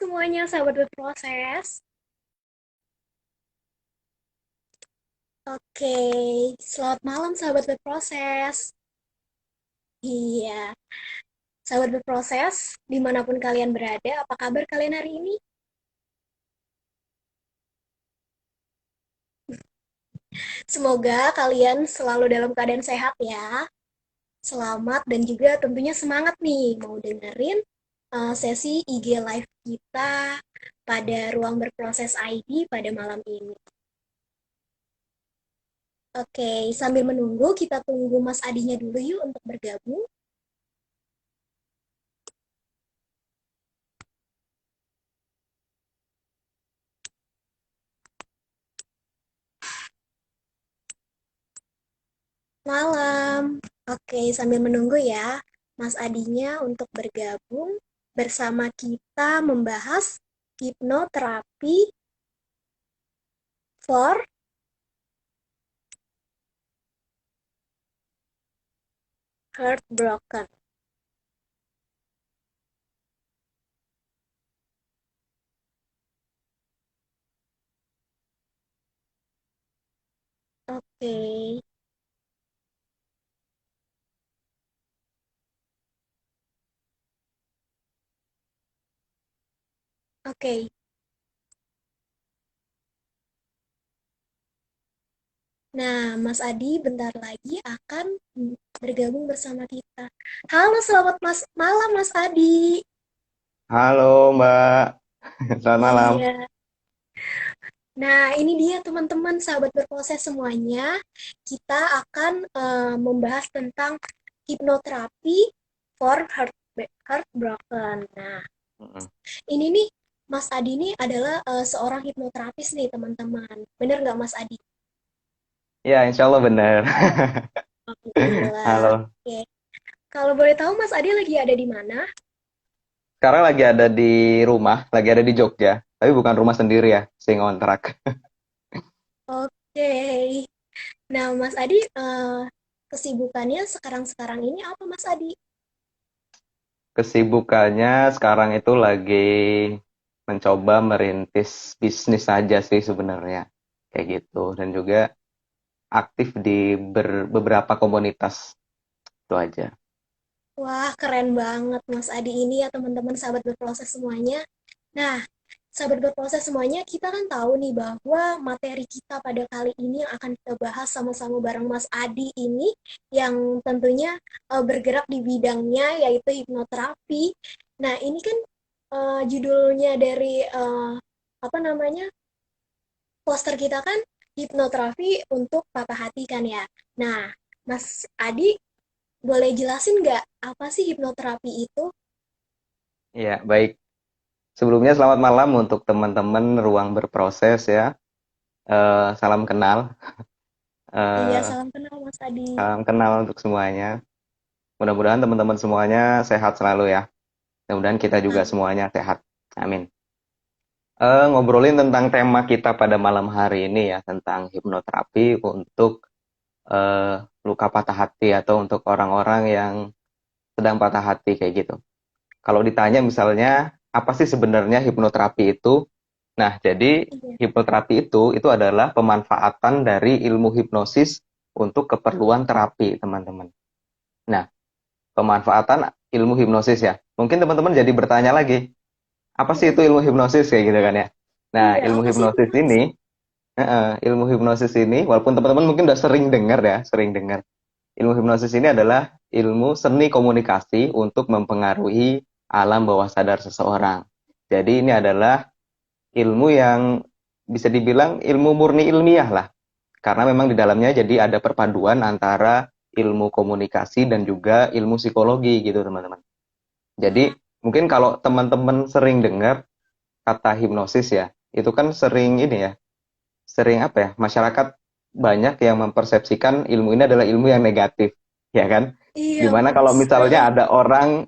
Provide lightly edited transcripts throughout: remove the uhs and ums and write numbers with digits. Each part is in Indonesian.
semuanya, sahabat berproses. Oke, selamat malam sahabat berproses. Iya, sahabat berproses, dimanapun kalian berada, apa kabar kalian hari ini? Semoga kalian selalu dalam keadaan sehat ya. Selamat dan juga tentunya semangat nih mau dengerin sesi IG Live kita pada Ruang Berproses ID pada malam ini. Oke, sambil menunggu kita tunggu Mas Adinya dulu yuk untuk bergabung. Malam. Oke, sambil menunggu ya Mas Adinya untuk bergabung bersama kita membahas hipnoterapi for heartbroken. Oke. Oke. Nah, Mas Adi bentar lagi akan bergabung bersama kita. Halo, selamat malam Mas Adi. Halo Mbak, selamat malam. Iya. Nah, ini dia teman-teman sahabat berproses semuanya. Kita akan membahas tentang hipnoterapi for heartbroken. Nah, Mm-mm. ini nih Mas Adi ini adalah seorang hipnoterapis nih teman-teman. Bener nggak Mas Adi? Ya, insya Allah benar. Alhamdulillah. Halo. Oke. Kalau boleh tahu Mas Adi lagi ada di mana? Sekarang lagi ada di rumah, lagi ada di Jogja. Tapi bukan rumah sendiri ya, sing ngontrak. Oke. Nah, Mas Adi kesibukannya sekarang-sekarang ini apa Mas Adi? Kesibukannya sekarang itu lagi mencoba merintis bisnis saja sih sebenarnya. Kayak gitu. Dan juga aktif di beberapa komunitas. Itu aja. Wah, keren banget Mas Adi ini ya teman-teman sahabat berproses semuanya. Nah, sahabat berproses semuanya, kita kan tahu nih bahwa materi kita pada kali ini yang akan kita bahas sama-sama bareng Mas Adi ini yang tentunya bergerak di bidangnya yaitu hipnoterapi. Nah, ini kan judulnya dari apa namanya? Poster kita kan hipnoterapi untuk patah hati kan ya. Nah, Mas Adi boleh jelasin nggak apa sih hipnoterapi itu? Ya, baik. Sebelumnya selamat malam untuk teman-teman ruang berproses ya. Salam kenal. Iya, Eh, salam kenal Mas Adi. Salam kenal untuk semuanya. Mudah-mudahan teman-teman semuanya sehat selalu ya. Mudah-mudahan kita juga Nah, semuanya sehat. Amin. Ngobrolin tentang tema kita pada malam hari ini ya, tentang hipnoterapi untuk eh, luka patah hati atau untuk orang-orang yang sedang patah hati kayak gitu. Kalau ditanya misalnya, apa sih sebenarnya hipnoterapi itu? Nah, jadi iya. hipnoterapi itu adalah pemanfaatan dari ilmu hipnosis untuk keperluan terapi, teman-teman. Nah, pemanfaatan ilmu hipnosis ya. Mungkin teman-teman jadi bertanya lagi, apa sih itu Mm-mm. ilmu hipnosis kayak gitu kan ya. Nah, Iya, apa sih hipnosis? ilmu hipnosis ini, walaupun teman-teman mungkin udah sering dengar ya, sering dengar. Ilmu hipnosis ini adalah ilmu seni komunikasi untuk mempengaruhi alam bawah sadar seseorang. Jadi ini adalah ilmu yang bisa dibilang ilmu murni ilmiah lah. Karena memang di dalamnya jadi ada perpaduan antara ilmu komunikasi dan juga ilmu psikologi gitu teman-teman. Jadi Wah, mungkin kalau teman-teman sering dengar kata hipnosis ya, itu kan sering ini ya, sering apa ya, masyarakat banyak yang mempersepsikan ilmu ini adalah ilmu yang negatif, ya kan? iya Gimana Mas. kalau misalnya ada orang,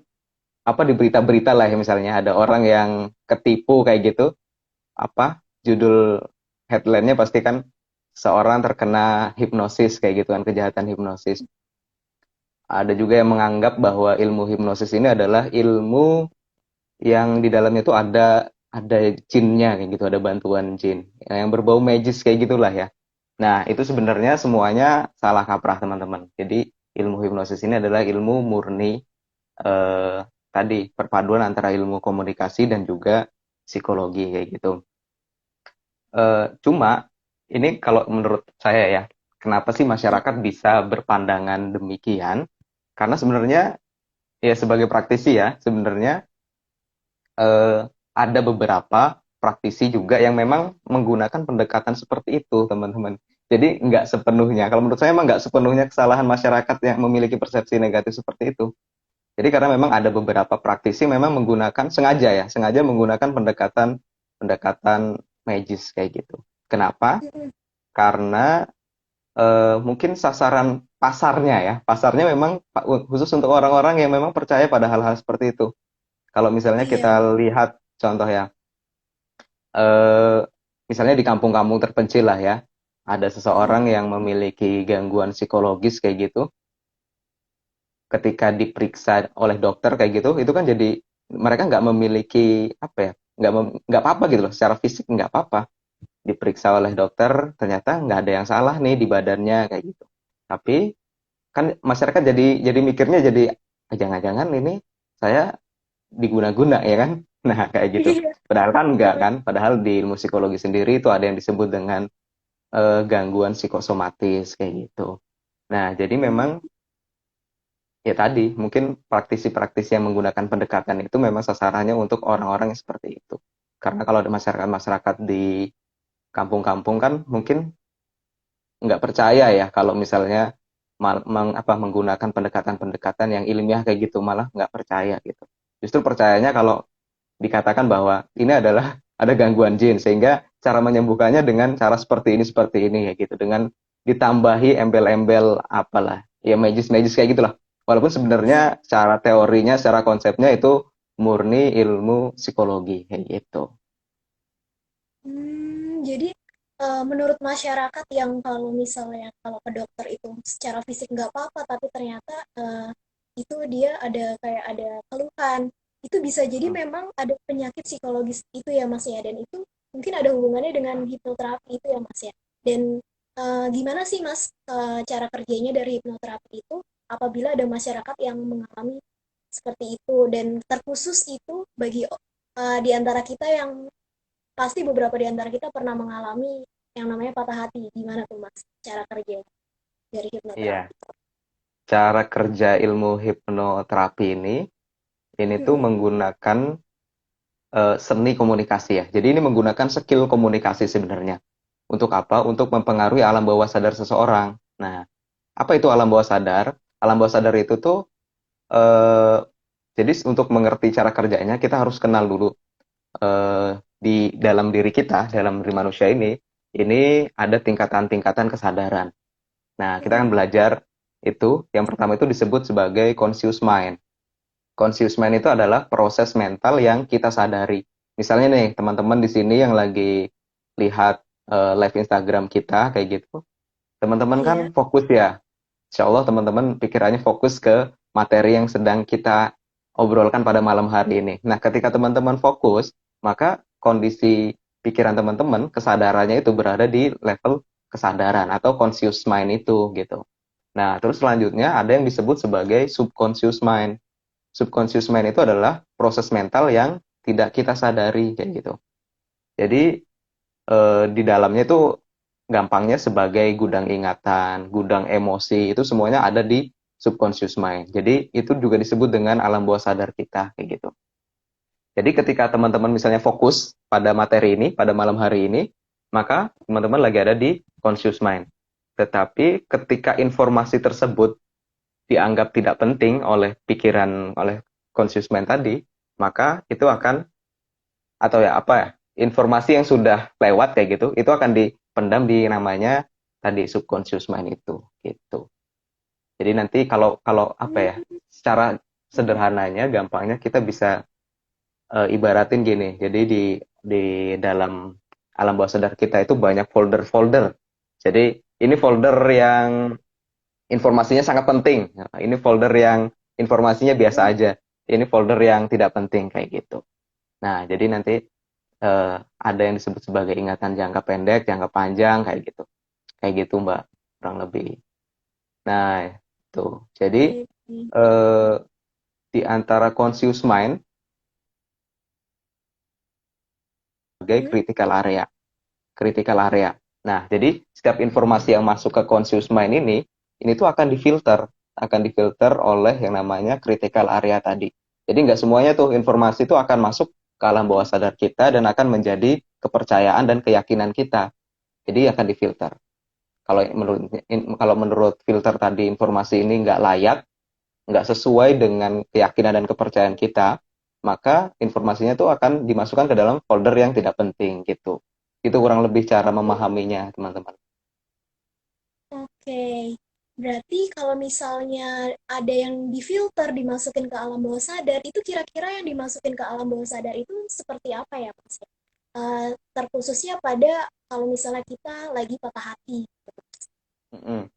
apa di berita-berita lah ya misalnya, ada orang yang ketipu kayak gitu, apa, judul headline-nya pasti kan seorang terkena hipnosis kayak gitu kan, kejahatan hipnosis. Ada juga yang menganggap bahwa ilmu hipnosis ini adalah ilmu yang di dalamnya itu ada jinnya kayak gitu, ada bantuan jin yang berbau magis kayak gitulah ya. Nah, itu sebenarnya semuanya salah kaprah teman-teman. Jadi ilmu hipnosis ini adalah ilmu murni eh, tadi perpaduan antara ilmu komunikasi dan juga psikologi kayak gitu. Cuma ini kalau menurut saya ya, kenapa sih masyarakat bisa berpandangan demikian? Karena sebenarnya ya sebagai praktisi ya, sebenarnya eh, ada beberapa praktisi juga yang memang menggunakan pendekatan seperti itu, teman-teman. Jadi nggak sepenuhnya, kalau menurut saya memang nggak sepenuhnya kesalahan masyarakat yang memiliki persepsi negatif seperti itu. Jadi karena memang ada beberapa praktisi memang menggunakan sengaja ya, sengaja menggunakan pendekatan pendekatan magis kayak gitu. Kenapa? Karena mungkin sasaran pasarnya ya, pasarnya memang khusus untuk orang-orang yang memang percaya pada hal-hal seperti itu. Kalau misalnya Iya. kita lihat contoh ya, eh, misalnya di kampung-kampung terpencil lah ya, ada Mm-mm. seseorang yang memiliki gangguan psikologis kayak gitu, ketika diperiksa oleh dokter kayak gitu, itu kan jadi mereka nggak memiliki apa ya, nggak apa-apa gitu loh, secara fisik nggak apa-apa. Diperiksa oleh dokter, ternyata nggak ada yang salah nih di badannya kayak gitu. Tapi kan masyarakat jadi mikirnya jadi jangan-jangan ini saya diguna-guna ya kan. Nah, kayak gitu. Iya. Padahal kan enggak kan, padahal di ilmu psikologi sendiri itu ada yang disebut dengan gangguan psikosomatis kayak gitu. Nah, jadi Hmm. memang ya tadi mungkin praktisi-praktisi yang menggunakan pendekatan itu memang sasarannya untuk orang-orang yang seperti itu. Karena kalau ada masyarakat-masyarakat di kampung-kampung kan mungkin nggak percaya ya kalau misalnya menggunakan pendekatan-pendekatan yang ilmiah kayak gitu, malah nggak percaya gitu. Justru percayanya kalau dikatakan bahwa ini adalah ada gangguan jin, sehingga cara menyembuhkannya dengan cara seperti ini ya gitu, dengan ditambahi embel-embel apalah ya, magis-magis kayak gitulah, walaupun Iya. sebenarnya secara teorinya, secara konsepnya itu murni ilmu psikologi kayak gitu. Jadi menurut masyarakat yang kalau misalnya kalau ke dokter itu secara fisik nggak apa-apa, tapi ternyata itu dia ada kayak ada keluhan, itu bisa jadi Hmm. memang ada penyakit psikologis itu ya Mas ya, dan itu mungkin ada hubungannya dengan hipnoterapi itu ya Mas ya. Dan gimana sih Mas cara kerjanya dari hipnoterapi itu apabila ada masyarakat yang mengalami seperti itu, dan terkhusus itu bagi di antara kita yang pasti beberapa di antara kita pernah mengalami yang namanya patah hati. Gimana tuh Mas cara kerja dari hipnoterapi? Iya, cara kerja ilmu hipnoterapi ini tuh Mm-mm. menggunakan seni komunikasi ya. Jadi ini menggunakan skill komunikasi sebenarnya. Untuk apa? Untuk mempengaruhi alam bawah sadar seseorang. Nah, apa itu alam bawah sadar? Alam bawah sadar itu tuh eh, jadi untuk mengerti cara kerjanya kita harus kenal dulu di dalam diri kita, dalam diri manusia ini ada tingkatan-tingkatan kesadaran. Nah, kita akan Mm-mm. belajar itu. Yang pertama itu disebut sebagai conscious mind. Conscious mind itu adalah proses mental yang kita sadari. Misalnya nih, teman-teman di sini yang lagi lihat live Instagram kita kayak gitu, teman-teman kan Iya. fokus ya. Insya Allah teman-teman pikirannya fokus ke materi yang sedang kita obrolkan pada malam hari ini. Nah, ketika teman-teman fokus, maka kondisi pikiran teman-teman, kesadarannya itu berada di level kesadaran atau conscious mind itu gitu. Nah, terus selanjutnya ada yang disebut sebagai subconscious mind. Subconscious mind itu adalah proses mental yang tidak kita sadari kayak gitu. Jadi di dalamnya itu gampangnya sebagai gudang ingatan, gudang emosi, itu semuanya ada di subconscious mind. Jadi itu juga disebut dengan alam bawah sadar kita kayak gitu. Jadi ketika teman-teman misalnya fokus pada materi ini, pada malam hari ini, maka teman-teman lagi ada di conscious mind. Tetapi ketika informasi tersebut dianggap tidak penting oleh pikiran, oleh conscious mind tadi, maka itu akan, atau ya apa ya, informasi yang sudah lewat kayak gitu, itu akan dipendam di namanya tadi subconscious mind itu, gitu. Jadi nanti kalau kalau apa ya, Mm-mm. secara sederhananya, gampangnya kita bisa ibaratin gini. Jadi di dalam alam bawah sadar kita itu banyak folder-folder. Jadi ini folder yang informasinya sangat penting. Nah, ini folder yang informasinya biasa Mm-mm. aja. Ini folder yang tidak penting kayak gitu. Nah, jadi nanti ada yang disebut sebagai ingatan jangka pendek, jangka panjang, kayak gitu Mbak, kurang lebih. Nah, itu. Jadi Oke. eh, di antara conscious mind sebagai Hmm? critical area. Nah, jadi setiap informasi yang masuk ke conscious mind ini tuh akan difilter oleh yang namanya critical area tadi. Jadi nggak semuanya tuh informasi itu akan masuk ke alam bawah sadar kita dan akan menjadi kepercayaan dan keyakinan kita. Jadi akan difilter. Kalau menurut filter tadi informasi ini nggak layak, nggak sesuai dengan keyakinan dan kepercayaan kita, maka informasinya tuh akan dimasukkan ke dalam folder yang tidak penting gitu. Itu kurang lebih cara memahaminya, teman-teman. Oke, berarti kalau misalnya ada yang difilter dimasukin ke alam bawah sadar, itu kira-kira yang dimasukin ke alam bawah sadar itu seperti apa ya, Mas? Terkhususnya pada kalau misalnya kita lagi patah hati. Mm-mm.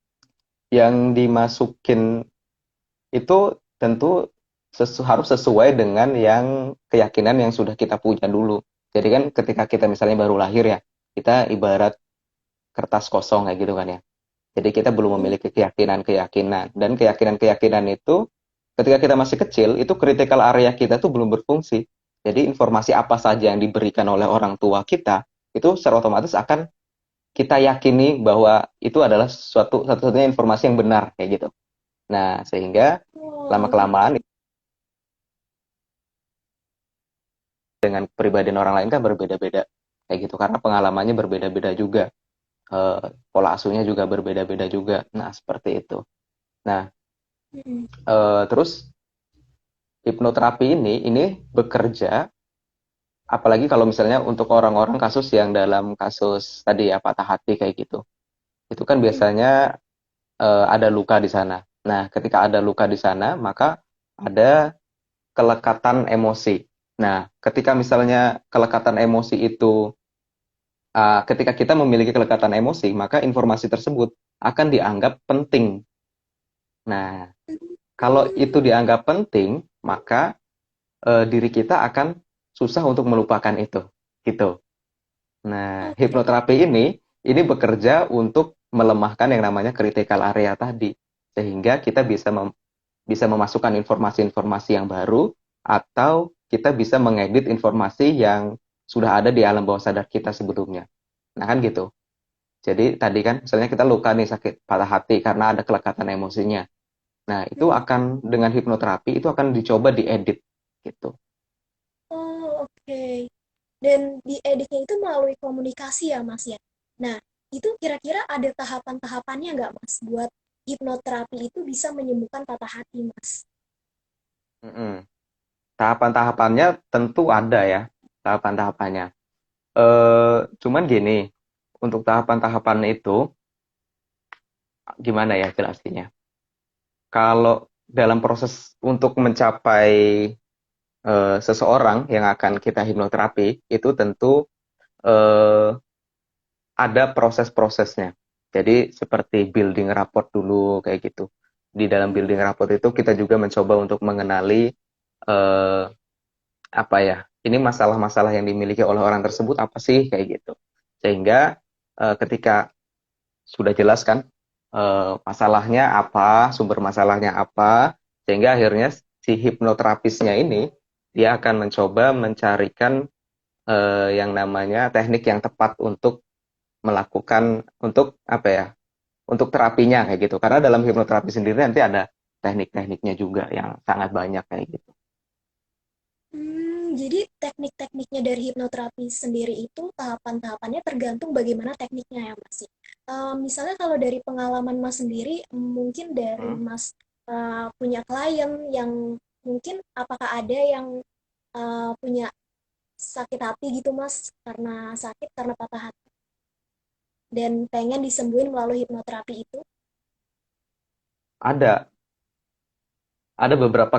Yang dimasukin itu tentu harus sesuai dengan yang keyakinan yang sudah kita punya dulu. Jadi kan ketika kita misalnya baru lahir ya, kita ibarat kertas kosong kayak gitu kan ya. Jadi kita belum Hmm. memiliki keyakinan-keyakinan. Dan keyakinan-keyakinan itu ketika kita masih kecil, itu critical area kita tuh belum berfungsi. Jadi informasi apa saja yang diberikan oleh orang tua kita, itu secara otomatis akan kita yakini bahwa itu adalah satu-satunya informasi yang benar kayak gitu. Nah, sehingga Oh, lama-kelamaan dengan kepribadian orang lain kan berbeda-beda kayak gitu karena pengalamannya berbeda-beda juga. Eh, Pola asuhnya juga berbeda-beda juga. Nah, seperti itu. Nah, mm, terus hipnoterapi ini bekerja apalagi kalau misalnya untuk orang-orang kasus yang dalam kasus tadi ya patah hati kayak gitu. Itu kan mm, biasanya ada luka di sana. Nah, ketika ada luka di sana, maka ada kelekatan emosi. Nah, ketika misalnya kelekatan emosi itu ketika kita memiliki kelekatan emosi, maka informasi tersebut akan dianggap penting. Nah, kalau mm. itu dianggap penting, maka diri kita akan susah untuk melupakan itu. Gitu. Nah, Oke. hipnoterapi ini bekerja untuk melemahkan yang namanya critical area tadi, sehingga kita bisa memasukkan informasi-informasi yang baru atau kita bisa mengedit informasi yang sudah ada di alam bawah sadar kita sebelumnya. Nah, kan gitu. Jadi tadi kan misalnya kita luka nih sakit patah hati karena ada kelekatan emosinya. Nah, itu Mm. akan dengan hipnoterapi itu akan dicoba diedit gitu. Oh, oke. Dan di editnya itu melalui komunikasi ya, Mas ya. Nah, itu kira-kira ada tahapan-tahapannya nggak, Mas, buat hipnoterapi itu bisa menyembuhkan patah hati, Mas? Mm-mm. Tahapan-tahapannya tentu ada ya, tahapan-tahapannya. Cuman gini, untuk tahapan-tahapan itu gimana ya jelasinnya? Kalau dalam proses untuk mencapai seseorang yang akan kita hipnoterapi itu tentu eh, ada proses-prosesnya. Jadi seperti building rapport dulu kayak gitu. Di dalam building rapport itu kita juga mencoba untuk mengenali eh, apa ya, ini masalah-masalah yang dimiliki oleh orang tersebut apa sih kayak gitu. Sehingga ketika sudah jelas kan masalahnya apa, sumber masalahnya apa, sehingga akhirnya si hipnoterapisnya ini dia akan mencoba mencarikan yang namanya teknik yang tepat untuk melakukan untuk apa ya, untuk terapinya kayak gitu. Karena dalam hipnoterapi sendiri nanti ada teknik-tekniknya juga yang sangat banyak kayak gitu. Jadi teknik-tekniknya dari hipnoterapi sendiri itu tahapan-tahapannya tergantung bagaimana tekniknya ya, Mas, ya? Misalnya kalau dari pengalaman Mas sendiri, mungkin dari Hmm. Mas punya klien yang mungkin apakah ada yang punya sakit hati gitu, Mas, karena sakit karena patah hati dan pengen disembuhin melalui hipnoterapi itu? Ada beberapa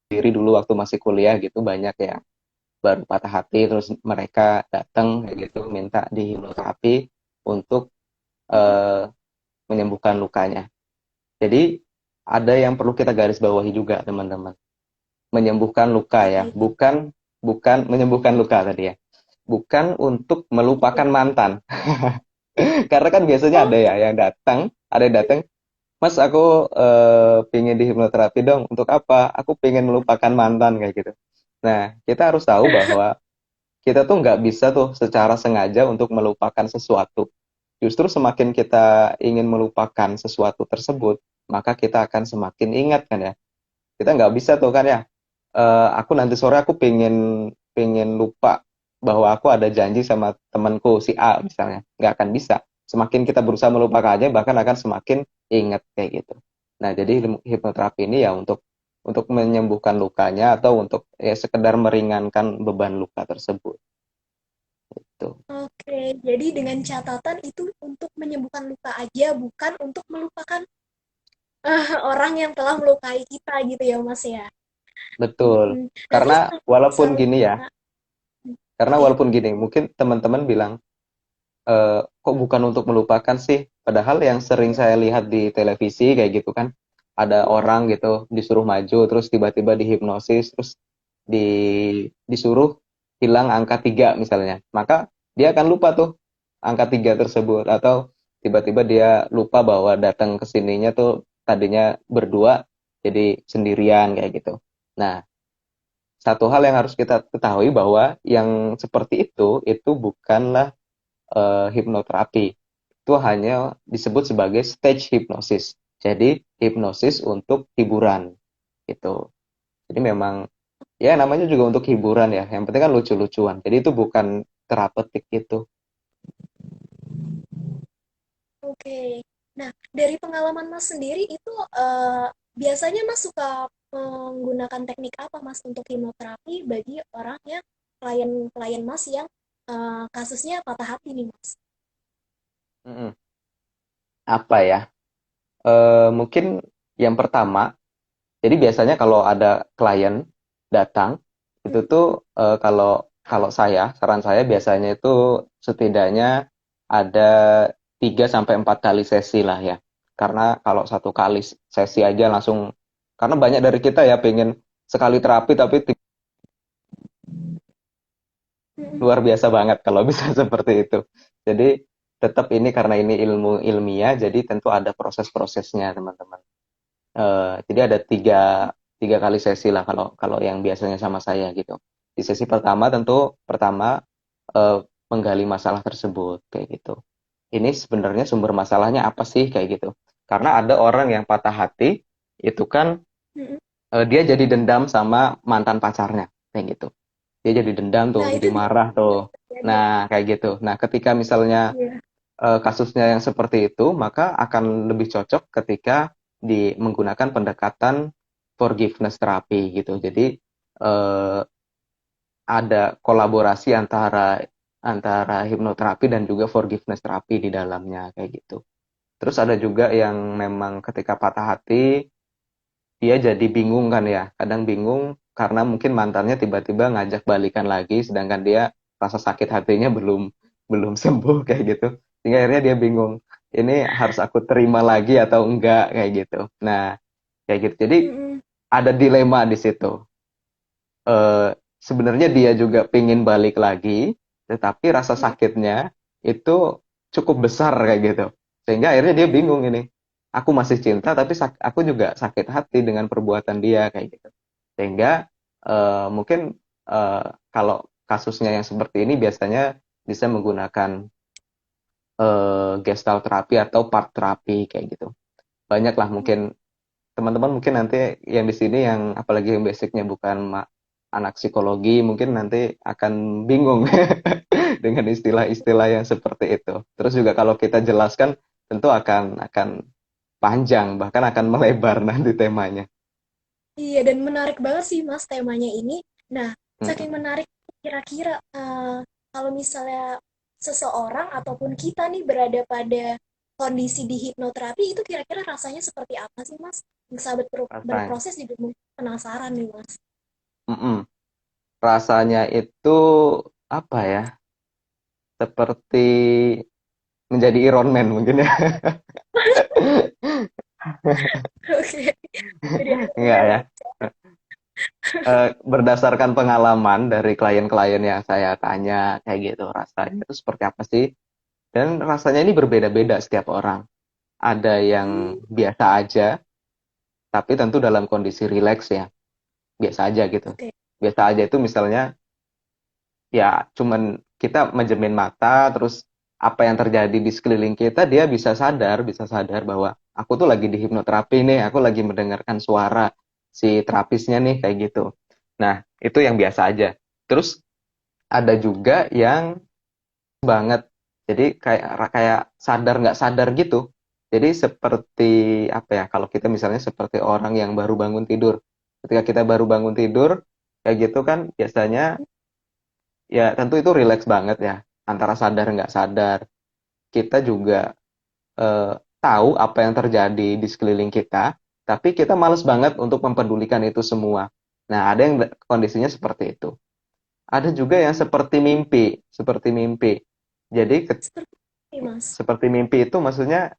diri dulu waktu masih kuliah gitu banyak yang baru patah hati terus mereka datang kayak gitu minta di hipnoterapi untuk Mm, eh, menyembuhkan lukanya. Jadi ada yang perlu kita garis bawahi juga, teman-teman. Menyembuhkan luka Apa ya, itu? bukan bukan menyembuhkan luka tadi ya. Bukan untuk Oke. melupakan mantan. Karena kan biasanya Oh, ada ya yang datang, ada yang datang, Mas, aku pingin di hipnoterapi dong. Untuk apa? Aku pengen melupakan mantan kayak gitu. Nah, kita harus tahu bahwa kita tuh nggak bisa tuh secara sengaja untuk melupakan sesuatu. Justru semakin kita ingin melupakan sesuatu tersebut, maka kita akan semakin ingat kan ya. Kita nggak bisa tuh kan ya. Aku nanti sore aku pengen pengen lupa bahwa aku ada janji sama temanku si A misalnya. Nggak akan bisa. Semakin kita berusaha melupakannya, bahkan akan semakin ingat kayak gitu. Nah, jadi hipnoterapi ini ya untuk menyembuhkan lukanya atau untuk ya sekedar meringankan beban luka tersebut. Tuh. oke. Jadi dengan catatan itu untuk menyembuhkan luka aja, bukan untuk melupakan orang yang telah melukai kita gitu ya, Mas ya. Betul. Nah, terus Karena kalau walaupun misalnya gini ya, karena oke. walaupun gini, mungkin teman-teman bilang, kok bukan untuk melupakan sih? Padahal yang sering saya lihat di televisi kayak gitu kan, ada orang gitu disuruh maju, terus tiba-tiba dihipnosis, terus di, disuruh hilang angka 3 misalnya. Maka dia akan lupa tuh angka 3 tersebut, atau tiba-tiba dia lupa bahwa datang ke sininya tuh tadinya berdua, jadi sendirian kayak gitu. Nah, satu hal yang harus kita ketahui bahwa yang seperti itu bukanlah hipnoterapi. Itu hanya disebut sebagai stage hypnosis. Jadi hipnosis untuk hiburan gitu. Jadi memang ya namanya juga untuk hiburan ya. Yang penting kan lucu-lucuan. Jadi itu bukan terapeutik itu. Oke. Nah, dari pengalaman Mas sendiri itu biasanya Mas suka menggunakan teknik apa Mas untuk hipnoterapi bagi orang yang klien-klien Mas yang kasusnya patah hati nih Mas? Mm-mm. Apa ya? Mungkin yang pertama, jadi biasanya kalau ada klien datang, itu Hmm. tuh kalau kalau saran saya biasanya itu setidaknya ada 3 sampai 4 kali sesi lah ya. Karena kalau satu kali sesi aja langsung, karena banyak dari kita ya pengen sekali terapi tapi Hmm. luar biasa banget kalau bisa seperti itu. Jadi tetap ini karena ini ilmu ilmiah, jadi tentu ada proses-prosesnya teman-teman. Jadi ada tiga kali sesi lah kalau kalau yang biasanya sama saya gitu. Di sesi pertama tentu pertama menggali masalah tersebut kayak gitu. Ini sebenarnya sumber masalahnya apa sih kayak gitu. Karena ada orang yang patah hati itu kan Hmm. dia jadi dendam sama mantan pacarnya kayak gitu. Dia jadi dendam tuh, Nah, jadi itu marah tuh. jadi Nah, kayak gitu. Nah, ketika misalnya ya. kasusnya yang seperti itu, maka akan lebih cocok ketika menggunakan pendekatan forgiveness therapy gitu. Jadi eh, ada kolaborasi antara antara hipnoterapi dan juga forgiveness therapy di dalamnya kayak gitu. Terus ada juga yang memang ketika patah hati dia jadi bingung kan ya. Kadang bingung karena mungkin mantannya tiba-tiba ngajak balikan lagi sedangkan dia rasa sakit hatinya belum belum sembuh kayak gitu. Sehingga akhirnya dia bingung. Ini harus aku terima lagi atau enggak kayak gitu. Nah, kayak gitu. Jadi Hmm. ada dilema di situ. Eh, Sebenarnya dia juga pingin balik lagi, tetapi rasa Hmm. sakitnya itu cukup besar kayak gitu. Sehingga akhirnya dia bingung ini. Aku masih cinta, tapi aku juga sakit hati dengan perbuatan dia kayak gitu. Sehingga mungkin eh, kalau kasusnya yang seperti ini biasanya bisa menggunakan gestalt terapi atau part terapi kayak gitu. Banyak lah mungkin teman-teman mungkin nanti yang di sini yang apalagi yang basicnya bukan anak psikologi mungkin nanti akan bingung dengan istilah-istilah yang seperti itu. Terus juga kalau kita jelaskan tentu akan panjang bahkan akan melebar nanti temanya. Iya, dan menarik banget sih Mas temanya ini. Nah, saking Mm-mm. menarik kira-kira kalau misalnya seseorang ataupun kita nih berada pada kondisi di hipnoterapi itu kira-kira rasanya seperti apa sih Mas? Sahabat Rasanya. berproses juga mungkin penasaran nih Mas. Mm-mm. Rasanya itu apa ya? Seperti menjadi Iron Man mungkin ya. Oke, jadi ada Enggak ya. relate. Berdasarkan pengalaman dari klien-klien yang saya tanya kayak gitu, rasanya itu seperti apa sih? Dan rasanya ini berbeda-beda setiap orang. Ada Hmm, yang biasa aja, tapi tentu dalam kondisi rileks ya, biasa aja gitu. oke. Biasa aja itu misalnya ya cuman kita menjemin mata, terus apa yang terjadi di sekeliling kita, dia bisa sadar bahwa aku tuh lagi di hipnoterapi nih, aku lagi mendengarkan suara si terapisnya nih, kayak gitu. Nah, itu yang biasa aja. Terus ada juga yang banget, jadi kayak kayak sadar nggak sadar gitu. Jadi seperti apa ya, kalau kita misalnya seperti orang yang baru bangun tidur. Ketika kita baru bangun tidur, kayak gitu kan biasanya ya tentu itu rileks banget ya, antara sadar nggak sadar. Kita juga eh, tahu apa yang terjadi di sekeliling kita, tapi kita males banget untuk mempedulikan itu semua. Nah, ada yang kondisinya seperti itu. Ada juga yang seperti mimpi, seperti mimpi. Jadi Seperti ini, Mas. seperti mimpi itu maksudnya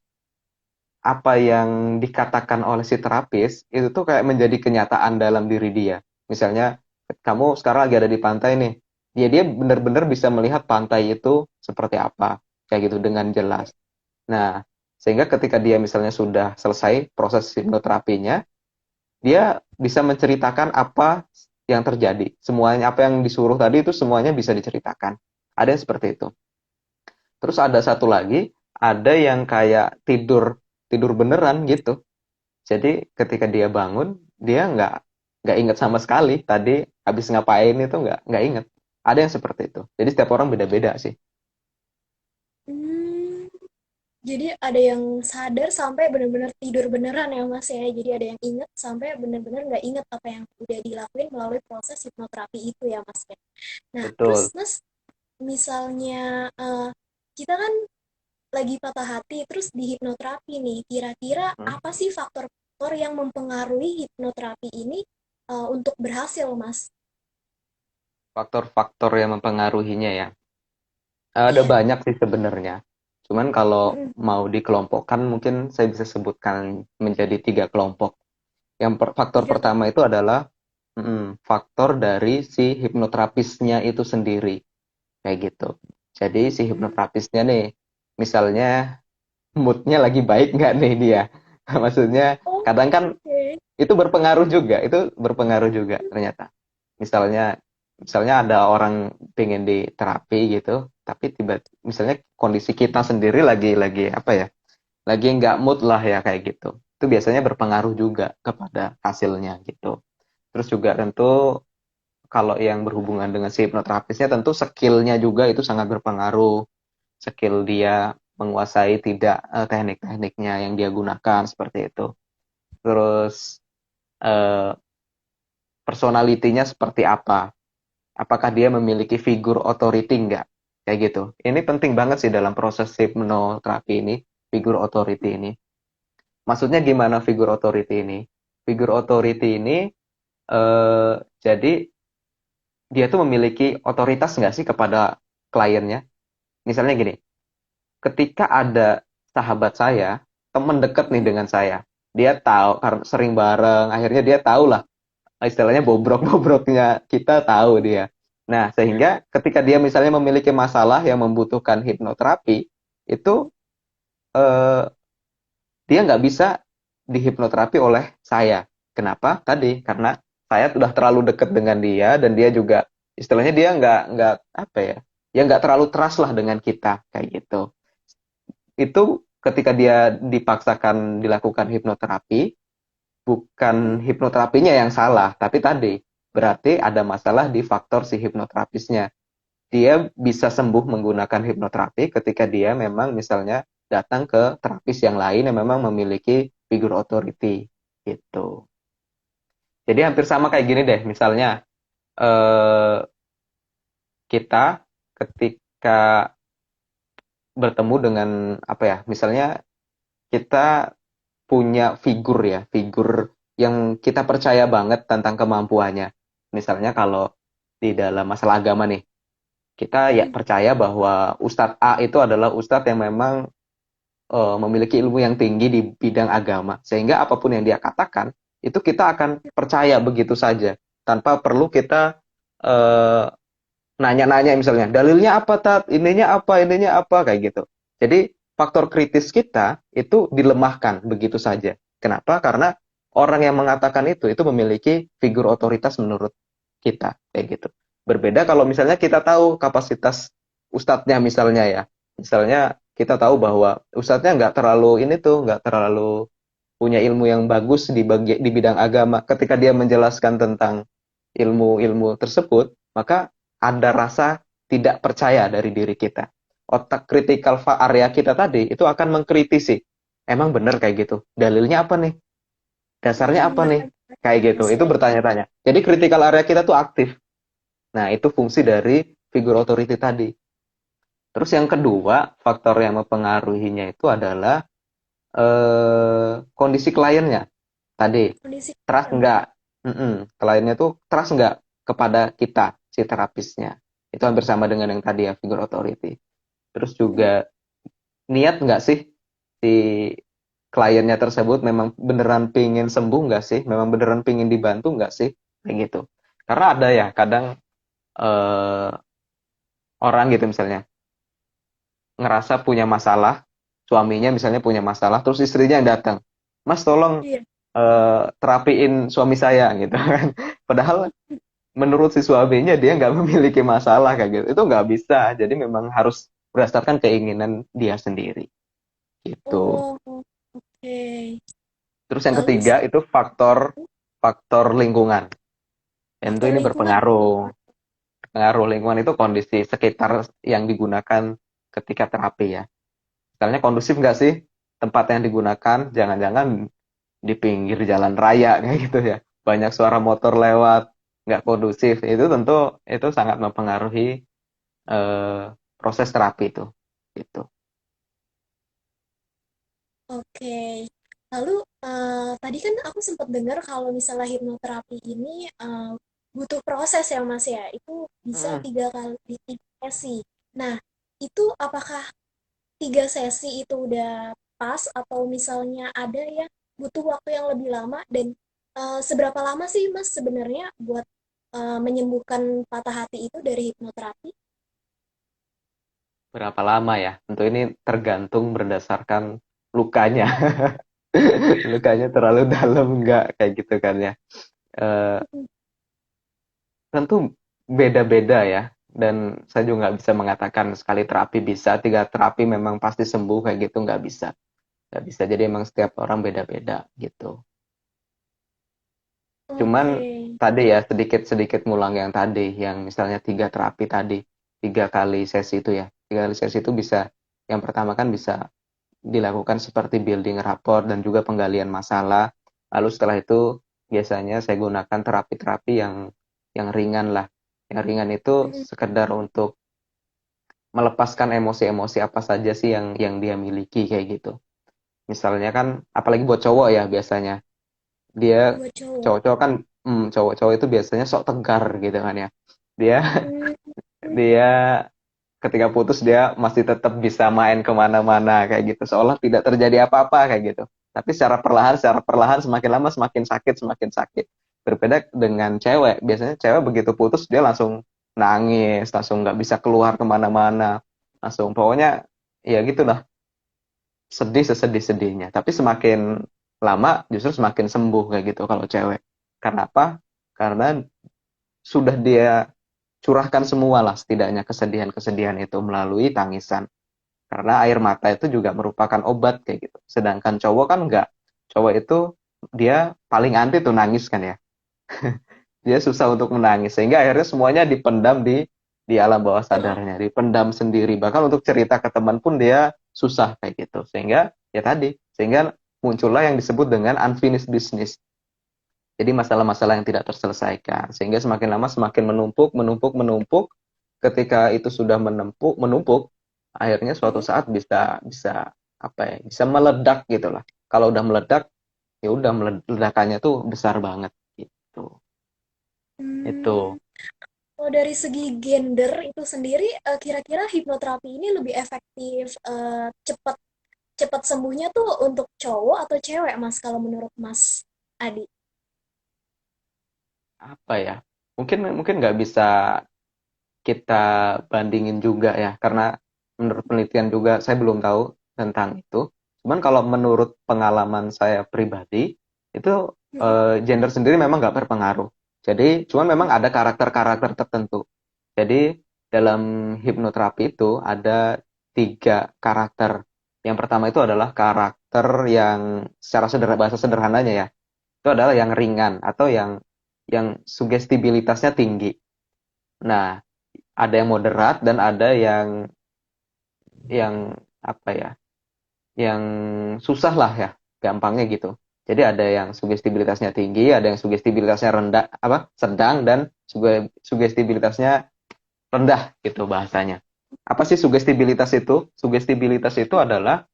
apa yang dikatakan oleh si terapis itu tuh kayak menjadi kenyataan dalam diri dia. Misalnya kamu sekarang lagi ada di pantai nih. Dia benar-benar bisa melihat pantai itu seperti apa, kayak gitu dengan jelas. Nah, sehingga ketika dia misalnya sudah selesai proses hipnoterapinya, dia bisa menceritakan apa yang terjadi. Semuanya apa yang disuruh tadi itu semuanya bisa diceritakan. Ada yang seperti itu. Terus ada satu lagi, ada yang kayak tidur tidur beneran gitu. Jadi ketika dia bangun, dia nggak ingat sama sekali tadi habis ngapain itu nggak ingat. Ada yang seperti itu. Jadi setiap orang beda-beda sih. Hmm, jadi ada yang sadar sampai benar-benar tidur beneran ya Mas ya. Jadi ada yang inget sampai benar-benar nggak inget apa yang udah dilakuin melalui proses hipnoterapi itu ya Mas ya. Nah, terus Betul. Mas, misalnya kita kan lagi patah hati terus di hipnoterapi nih, kira-kira Hmm. apa sih faktor-faktor yang mempengaruhi hipnoterapi ini untuk berhasil Mas? Faktor-faktor yang mempengaruhinya ya. Ada Iya. banyak sih sebenarnya. Cuman kalau Mm-mm. mau dikelompokkan mungkin saya bisa sebutkan menjadi tiga kelompok. Yang faktor Tiga. pertama itu adalah faktor dari si hipnoterapisnya itu sendiri. Kayak gitu. Jadi si Hmm, hipnoterapisnya nih, misalnya moodnya lagi baik nggak nih dia? Maksudnya kadang kan oke. itu berpengaruh juga, itu berpengaruh juga ternyata. Misalnya, misalnya ada orang pengen di terapi gitu, tapi tiba, misalnya kondisi kita sendiri lagi apa ya, lagi nggak mood lah ya kayak gitu. Itu biasanya berpengaruh juga kepada hasilnya gitu. Terus juga tentu kalau yang berhubungan dengan si hipnoterapisnya tentu skillnya juga itu sangat berpengaruh. Skill dia menguasai tidak teknik-tekniknya yang dia gunakan seperti itu. Terus eh, personalitinya seperti apa? Apakah dia memiliki figur authority enggak? Kayak gitu. Ini penting banget sih dalam proses hipnoterapi ini, figur authority ini. Maksudnya gimana figur authority ini? Figur authority ini eh, jadi dia tuh memiliki otoritas nggak sih kepada kliennya? Misalnya gini, ketika ada sahabat saya, teman dekat nih dengan saya, dia tahu karena sering bareng, akhirnya dia tahu lah istilahnya bobrok-bobroknya kita tahu dia. Nah, sehingga ketika dia misalnya memiliki masalah yang membutuhkan hipnoterapi, itu eh, dia nggak bisa dihipnoterapi oleh saya. Kenapa? Tadi karena saya sudah terlalu dekat dengan dia dan dia juga istilahnya dia nggak apa ya, ya nggak terlalu trust lah dengan kita kayak gitu. Itu ketika dia dipaksakan dilakukan hipnoterapi, bukan hipnoterapinya yang salah, tapi tadi berarti ada masalah di faktor si hipnoterapisnya. Dia bisa sembuh menggunakan hipnoterapi ketika dia memang misalnya datang ke terapis yang lain yang memang memiliki figur authority gitu. Jadi hampir sama kayak gini deh, misalnya eh, kita ketika bertemu dengan apa ya, misalnya kita punya figur ya, figur yang kita percaya banget tentang kemampuannya. Misalnya kalau di dalam masalah agama nih, kita ya percaya bahwa Ustadz A itu adalah Ustadz yang memang memiliki ilmu yang tinggi di bidang agama, sehingga apapun yang dia katakan itu kita akan percaya begitu saja tanpa perlu kita eh, nanya-nanya misalnya dalilnya apa tat, ininya apa kayak gitu. Jadi faktor kritis kita itu dilemahkan begitu saja. Kenapa? Karena orang yang mengatakan itu memiliki figur otoritas menurut kita kayak gitu. Berbeda kalau misalnya kita tahu kapasitas ustadznya misalnya ya. Misalnya kita tahu bahwa ustadznya nggak terlalu punya ilmu yang bagus di bidang agama. Ketika dia menjelaskan tentang ilmu-ilmu tersebut, maka ada rasa tidak percaya dari diri kita. Otak critical area kita tadi itu akan mengkritisi. Emang benar kayak gitu? Dalilnya apa nih? Dasarnya apa nih? Benar-benar Kayak gitu. Itu sesuai. bertanya-tanya. Jadi critical area kita tuh aktif. Nah, itu fungsi dari figur authority tadi. Terus yang kedua, faktor yang mempengaruhinya itu adalah kondisi kliennya. Tadi, Kondisi trust klien. enggak? Kliennya tuh trust enggak kepada kita, si terapisnya. Itu hampir sama dengan yang tadi ya, figure authority. Terus Mm-mm. juga niat enggak sih si kliennya tersebut memang beneran pingin sembuh enggak sih? Memang beneran pingin dibantu enggak sih? Kayak gitu. Karena ada ya, kadang eh, orang gitu misalnya, ngerasa punya masalah, suaminya misalnya punya masalah, terus istrinya yang datang. Mas tolong Iya. terapiin suami saya gitu kan. Padahal menurut si suaminya dia nggak memiliki masalah kayak gitu. Itu nggak bisa. Jadi memang harus berdasarkan keinginan dia sendiri gitu. Oh, oke. Terus yang Lalu ketiga itu faktor faktor lingkungan. Tentu faktor ini lingkungan. berpengaruh. Pengaruh lingkungan itu kondisi sekitar yang digunakan ketika terapi ya. Misalnya kondusif nggak sih tempat yang digunakan? Jangan-jangan di pinggir jalan raya kayak gitu ya. Banyak suara motor lewat, nggak kondusif. Itu tentu itu sangat mempengaruhi eh, proses terapi itu. Gitu. Oke. Lalu tadi kan aku sempat dengar kalau misalnya hipnoterapi ini butuh proses ya Mas ya. Itu bisa Hmm. 3 kali 3 sesi. Nah, itu apakah 3 sesi itu udah pas atau misalnya ada yang butuh waktu yang lebih lama dan seberapa lama sih Mas sebenarnya buat menyembuhkan patah hati itu dari hipnoterapi? Berapa lama ya? Tentu ini tergantung berdasarkan lukanya. Lukanya terlalu dalam nggak kayak gitu kan ya. Eh, Tentu beda-beda ya. Dan saya juga nggak bisa mengatakan sekali terapi bisa, 3 terapi memang pasti sembuh kayak gitu nggak bisa. Nggak bisa. Jadi emang setiap orang beda-beda gitu. Cuman Oke. tadi ya sedikit-sedikit ngulang yang tadi, yang misalnya 3 terapi tadi, 3 kali sesi itu ya. 3 kali sesi itu bisa, yang pertama kan bisa dilakukan seperti building rapport dan juga penggalian masalah. Lalu setelah itu biasanya saya gunakan terapi-terapi yang ringan lah. Yang ringan itu Mm, sekedar untuk melepaskan emosi-emosi apa saja sih yang dia miliki kayak gitu. Misalnya kan, apalagi buat cowok ya biasanya, dia buat cowok. cowok-cowok kan cowok-cowok itu biasanya sok tegar gitu kan ya. Dia Hmm, dia ketika putus dia masih tetap bisa main kemana-mana kayak gitu, seolah tidak terjadi apa-apa kayak gitu. Tapi secara perlahan semakin lama semakin sakit, semakin sakit. Berbeda dengan cewek, biasanya cewek begitu putus dia langsung nangis, langsung nggak bisa keluar kemana-mana, langsung pokoknya ya gitulah, sedih sesedih-sedihnya. Tapi semakin lama justru semakin sembuh kayak gitu kalau cewek. Karena apa? Karena sudah dia curahkan semua lah setidaknya kesedihan-kesedihan itu melalui tangisan. Karena air mata itu juga merupakan obat kayak gitu. Sedangkan cowok kan enggak. Cowok itu dia paling anti tuh nangis kan ya. Dia susah untuk menangis sehingga akhirnya semuanya dipendam di alam bawah heeh. sadarnya, dipendam sendiri. Bahkan untuk cerita ke teman pun dia susah kayak gitu. Sehingga ya tadi, sehingga muncullah yang disebut dengan unfinished business. Jadi masalah-masalah yang tidak terselesaikan. Sehingga semakin lama semakin menumpuk, menumpuk, menumpuk. Ketika itu sudah menumpuk, akhirnya suatu Mhm. saat bisa bisa apa ya? Bisa meledak gitu lah. Kalau udah meledak, ya udah ledakannya tuh besar banget gitu. Hmm, Itu. kalau dari segi gender itu sendiri, kira-kira hipnoterapi ini lebih efektif, cepat cepat sembuhnya tuh untuk cowok atau cewek, Mas, kalau menurut Mas Adi? Apa ya? Mungkin mungkin nggak bisa kita bandingin juga ya, karena menurut penelitian juga saya belum tahu tentang itu. Cuman kalau menurut pengalaman saya pribadi, itu Mm-mm. gender sendiri memang nggak berpengaruh. Jadi, cuman memang ada karakter-karakter tertentu. Jadi, dalam hipnoterapi itu ada 3 karakter. Yang pertama itu adalah karakter yang secara bahasa sederhananya ya, itu adalah yang ringan atau yang sugestibilitasnya tinggi. Nah, ada yang moderat dan ada yang apa ya, yang susah lah ya, gampangnya gitu. Jadi ada yang sugestibilitasnya tinggi, ada yang sugestibilitasnya rendah, apa, sedang, dan sugestibilitasnya rendah gitu bahasanya. Apa sih sugestibilitas itu? Sugestibilitas itu adalah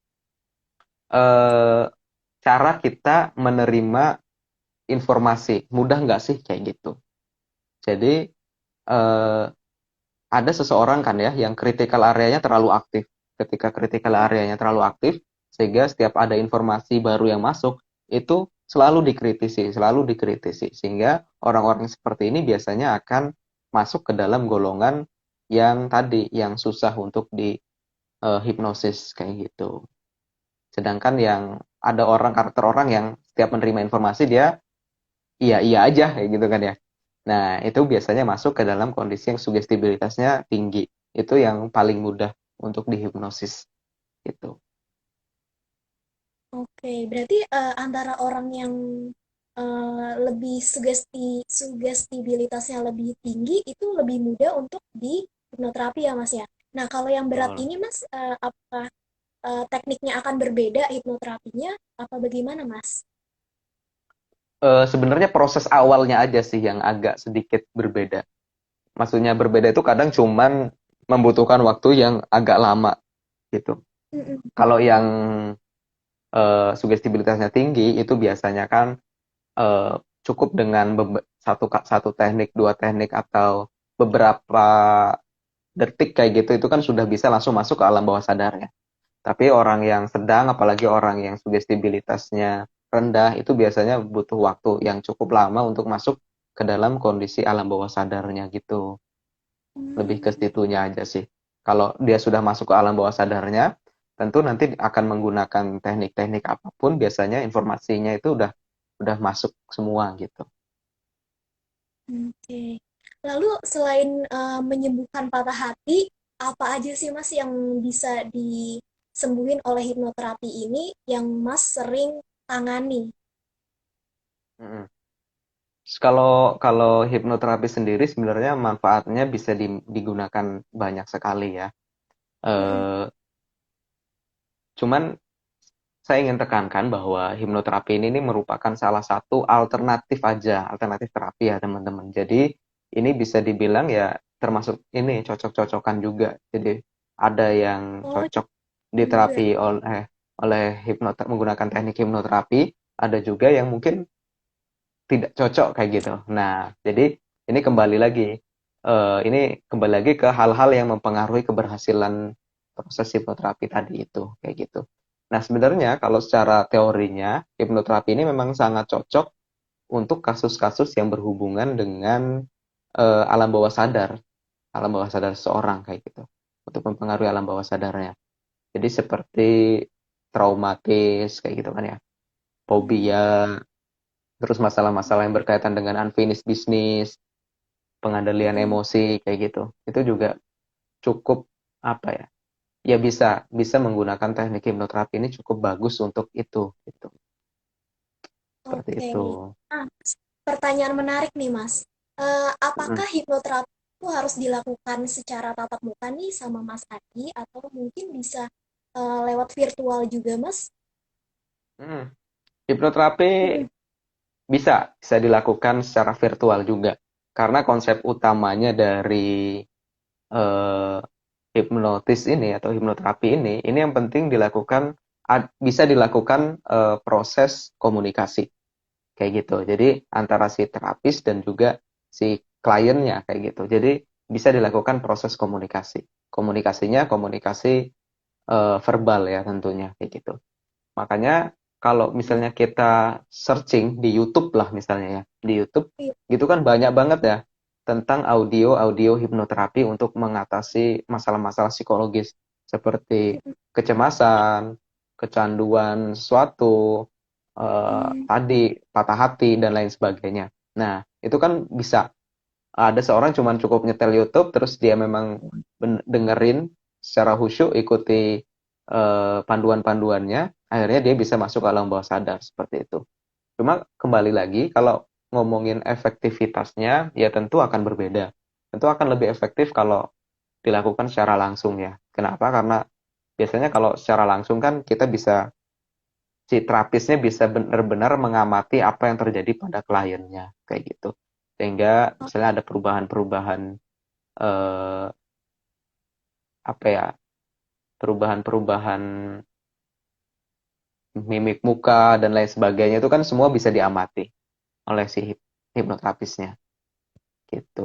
eh, cara kita menerima informasi. Mudah nggak sih kayak gitu? Jadi eh, ada seseorang kan ya yang critical areanya terlalu aktif. Ketika critical areanya terlalu aktif, sehingga setiap ada informasi baru yang masuk, itu selalu dikritisi. Sehingga orang-orang seperti ini biasanya akan masuk ke dalam golongan yang tadi, yang susah untuk di hipnosis kayak gitu. Sedangkan yang ada karakter orang yang setiap menerima informasi dia iya iya aja kayak gitu kan ya. Nah, itu biasanya masuk ke dalam kondisi yang sugestibilitasnya tinggi. Itu yang paling mudah untuk dihipnosis gitu. Oke, berarti antara orang yang lebih sugestibilitasnya lebih tinggi itu lebih mudah untuk di hipnoterapi ya Mas ya. Nah, kalau yang berat Betul. ini Mas, apakah tekniknya akan berbeda hipnoterapinya apa bagaimana Mas? Sebenarnya proses awalnya aja sih yang agak sedikit berbeda. Maksudnya berbeda itu kadang cuman membutuhkan waktu yang agak lama gitu. Mm-mm. Kalau yang sugestibilitasnya tinggi itu biasanya kan eh, cukup dengan satu teknik, 2 teknik, atau beberapa detik kayak gitu itu kan sudah bisa langsung masuk ke alam bawah sadarnya. Tapi orang yang sedang, apalagi orang yang sugestibilitasnya rendah, itu biasanya butuh waktu yang cukup lama untuk masuk ke dalam kondisi alam bawah sadarnya gitu. Lebih ke Hmm, situnya aja sih. Kalau dia sudah masuk ke alam bawah sadarnya, tentu nanti akan menggunakan teknik-teknik apapun, biasanya informasinya itu udah masuk semua gitu. oke. Lalu selain menyembuhkan patah hati, apa aja sih Mas yang bisa disembuhin oleh hipnoterapi ini yang Mas sering tangani? Mm-mm. Kalau kalau hipnoterapi sendiri sebenarnya manfaatnya bisa digunakan banyak sekali ya. Mm-mm. Eh, Cuman saya ingin tekankan bahwa hipnoterapi ini merupakan salah satu alternatif aja, alternatif terapi ya teman-teman. Jadi ini bisa dibilang ya termasuk ini cocok-cocokan juga. Jadi ada yang Oh, cocok juga. diterapi oleh menggunakan teknik hipnoterapi, ada juga yang mungkin tidak cocok kayak gitu. Nah, jadi ini kembali lagi, ke hal-hal yang mempengaruhi keberhasilan proses hipnoterapi tadi itu, kayak gitu. Nah, sebenarnya kalau secara teorinya, hipnoterapi ini memang sangat cocok untuk kasus-kasus yang berhubungan dengan alam bawah sadar, alam bawah sadar seseorang kayak gitu, untuk mempengaruhi alam bawah sadarnya. Jadi seperti traumatis kayak gitu kan ya, Hmm, fobia, terus masalah-masalah yang berkaitan dengan unfinished business, pengendalian mm-mm. emosi kayak gitu. Itu juga cukup apa ya? Ya bisa bisa menggunakan teknik hipnoterapi ini cukup bagus untuk itu gitu. Seperti Oke. itu. Nah, pertanyaan menarik nih Mas. Mm-mm. Apakah hipnoterapi itu harus dilakukan secara tatap muka nih sama Mas Adi atau mungkin bisa lewat virtual juga Mas? Mm. Hipnoterapi Mm-mm. bisa bisa dilakukan secara virtual juga. Karena konsep utamanya dari eh, hipnotis ini atau hipnoterapi ini yang penting dilakukan bisa dilakukan proses komunikasi kayak gitu. Jadi antara si terapis dan juga si kliennya kayak gitu. Jadi bisa dilakukan proses komunikasi. Komunikasinya komunikasi verbal ya tentunya kayak gitu. Makanya kalau misalnya kita searching di YouTube lah misalnya ya, di YouTube Iya. gitu kan banyak banget ya tentang audio-audio hipnoterapi untuk mengatasi masalah-masalah psikologis seperti kecemasan, kecanduan sesuatu, Hmm, tadi patah hati dan lain sebagainya. Nah, itu kan bisa ada seorang cuman cukup nyetel YouTube terus dia memang dengerin secara khusyuk ikuti panduan-panduannya akhirnya dia bisa masuk ke alam bawah sadar seperti itu. Cuma kembali lagi kalau ngomongin efektivitasnya ya tentu akan berbeda. Tentu akan lebih efektif kalau dilakukan secara langsung ya. Kenapa? Karena biasanya kalau secara langsung kan kita bisa si terapisnya bisa benar-benar mengamati apa yang terjadi pada kliennya kayak gitu. Sehingga misalnya ada perubahan-perubahan eh, apa ya, perubahan-perubahan mimik muka dan lain sebagainya itu kan semua bisa diamati oleh si hipnoterapisnya gitu.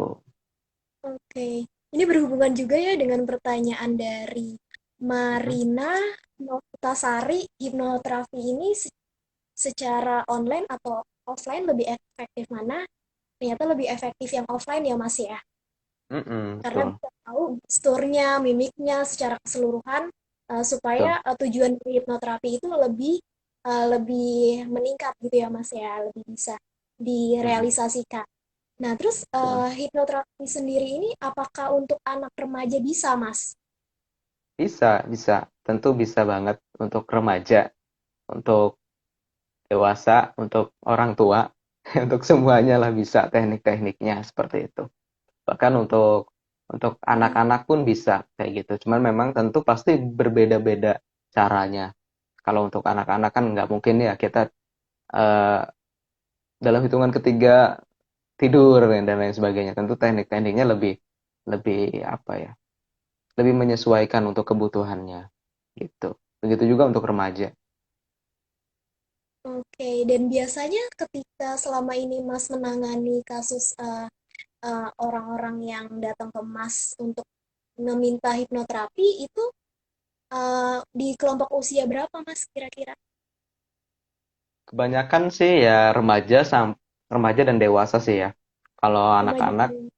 oke. Ini berhubungan juga ya dengan pertanyaan dari Mm-mm. Marina Novitasari, hipnoterapi ini secara online atau offline lebih efektif mana? Ternyata lebih efektif yang offline ya Mas ya. Mm-mm, Karena betul, bisa tahu gesturnya, mimiknya secara keseluruhan supaya betul. tujuan dari hipnoterapi itu lebih meningkat gitu ya Mas ya, lebih bisa Mm-mm, direalisasikan. Nah, terus betul. hipnoterapi sendiri ini apakah untuk anak remaja bisa Mas? Bisa, bisa. Tentu bisa banget untuk remaja, untuk dewasa, untuk orang tua, untuk semuanya lah bisa teknik-tekniknya seperti itu. Bahkan untuk Hmm, anak-anak pun bisa kayak gitu. Cuman memang tentu pasti berbeda-beda caranya. Kalau untuk anak-anak kan nggak mungkin ya kita eh, dalam hitungan ketiga tidur dan lain sebagainya. Tentu teknik-tekniknya lebih lebih apa ya? Lebih menyesuaikan untuk kebutuhannya gitu. Begitu juga untuk remaja. oke, dan biasanya ketika selama ini Mas menangani kasus orang-orang yang datang ke Mas untuk meminta hipnoterapi itu di kelompok usia berapa Mas kira-kira? Kebanyakan sih ya remaja dan dewasa sih ya. Kalau Remaja anak-anak, dan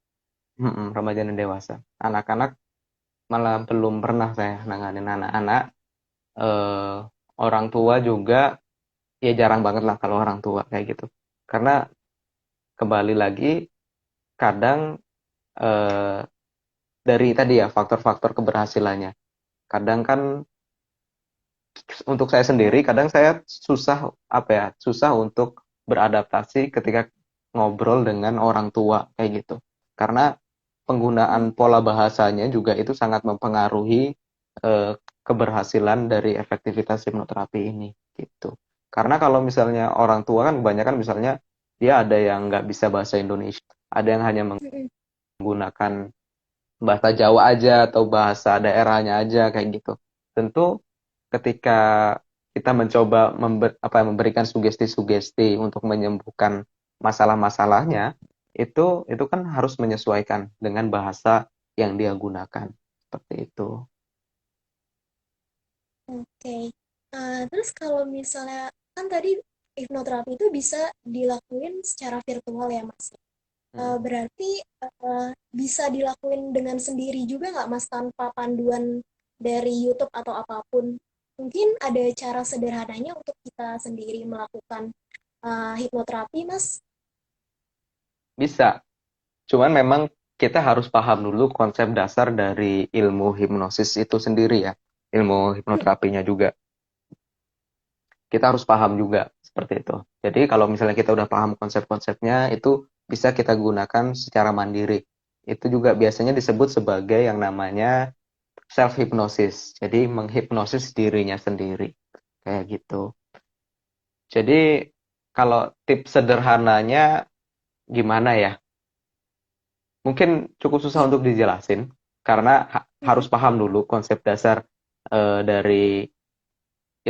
remaja dan dewasa. Anak-anak malah belum pernah saya nanganin anak-anak. Eh, Orang tua juga ya jarang banget lah kalau orang tua kayak gitu. Karena kembali lagi kadang eh, dari tadi ya faktor-faktor keberhasilannya. Kadang kan untuk saya sendiri kadang saya susah apa ya, susah untuk beradaptasi ketika ngobrol dengan orang tua kayak gitu. Karena penggunaan pola bahasanya juga itu sangat mempengaruhi eh, keberhasilan dari efektivitas hipnoterapi ini gitu. Karena kalau misalnya orang tua kan kebanyakan misalnya dia ada yang nggak bisa bahasa Indonesia, ada yang hanya menggunakan bahasa Jawa aja atau bahasa daerahnya aja kayak gitu. Tentu ketika kita mencoba memberikan sugesti-sugesti untuk menyembuhkan masalah-masalahnya, itu kan harus menyesuaikan dengan bahasa yang dia gunakan. Seperti itu. oke. Terus kalau misalnya kan tadi hipnoterapi itu bisa dilakuin secara virtual ya Mas. Hmm. Berarti bisa dilakuin dengan sendiri juga nggak Mas tanpa panduan dari YouTube atau apapun? Mungkin ada cara sederhananya untuk kita sendiri melakukan hipnoterapi Mas? Bisa, cuman memang kita harus paham dulu konsep dasar dari ilmu hipnosis itu sendiri ya, ilmu hipnoterapinya juga. Kita harus paham juga seperti itu. Jadi kalau misalnya kita udah paham konsep-konsepnya, itu bisa kita gunakan secara mandiri. Itu juga biasanya disebut sebagai yang namanya self hypnosis. Jadi menghipnosis dirinya sendiri. Kayak gitu. Jadi kalau tips sederhananya gimana ya? Mungkin cukup susah Iya. untuk dijelasin karena harus Mm-mm. paham dulu konsep dasar dari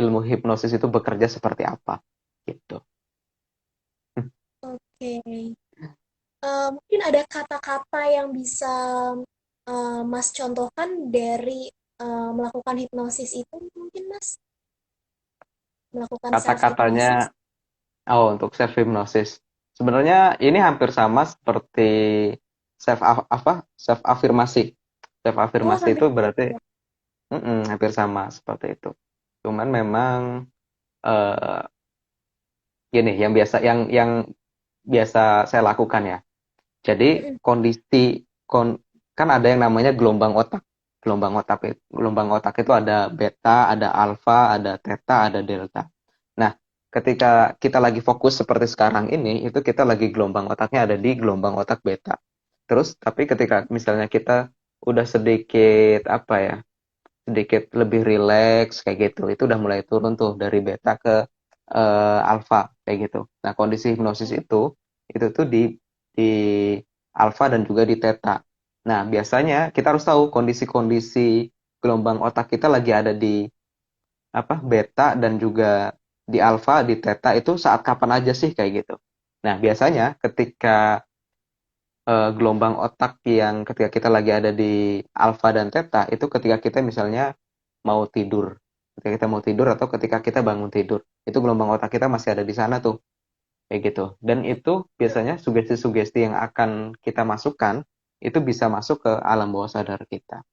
ilmu hipnosis itu bekerja seperti apa gitu. Oke. Mungkin ada kata-kata yang bisa Mas contohkan dari melakukan hipnosis itu mungkin Mas, melakukan self Kata-katanya, hipnosis. oh untuk self hypnosis. Sebenarnya ini hampir sama seperti self afirmasi. Self Oh, afirmasi hampir itu sama berarti ya. hampir sama seperti itu. Cuman memang eh, gini yang biasa saya lakukan ya. Jadi Mm-mm. kan ada yang namanya gelombang otak. Gelombang otak itu ada beta, ada alfa, ada theta, ada delta. Nah, ketika kita lagi fokus seperti sekarang ini, itu kita lagi gelombang otaknya ada di gelombang otak beta. Terus, tapi ketika misalnya kita udah sedikit apa ya, sedikit lebih rileks kayak gitu, itu udah mulai turun tuh dari beta ke alfa kayak gitu. Nah, kondisi hipnosis itu tuh di alfa dan juga di theta. Nah, biasanya kita harus tahu kondisi-kondisi gelombang otak kita lagi ada di apa beta dan juga di alfa, di theta itu saat kapan aja sih kayak gitu. Nah, biasanya ketika gelombang otak yang ketika kita lagi ada di alfa dan theta itu ketika kita misalnya mau tidur. Ketika kita mau tidur atau ketika kita bangun tidur. Itu gelombang otak kita masih ada di sana tuh. Kayak gitu. Dan itu biasanya sugesti-sugesti yang akan kita masukkan itu bisa masuk ke alam bawah sadar kita.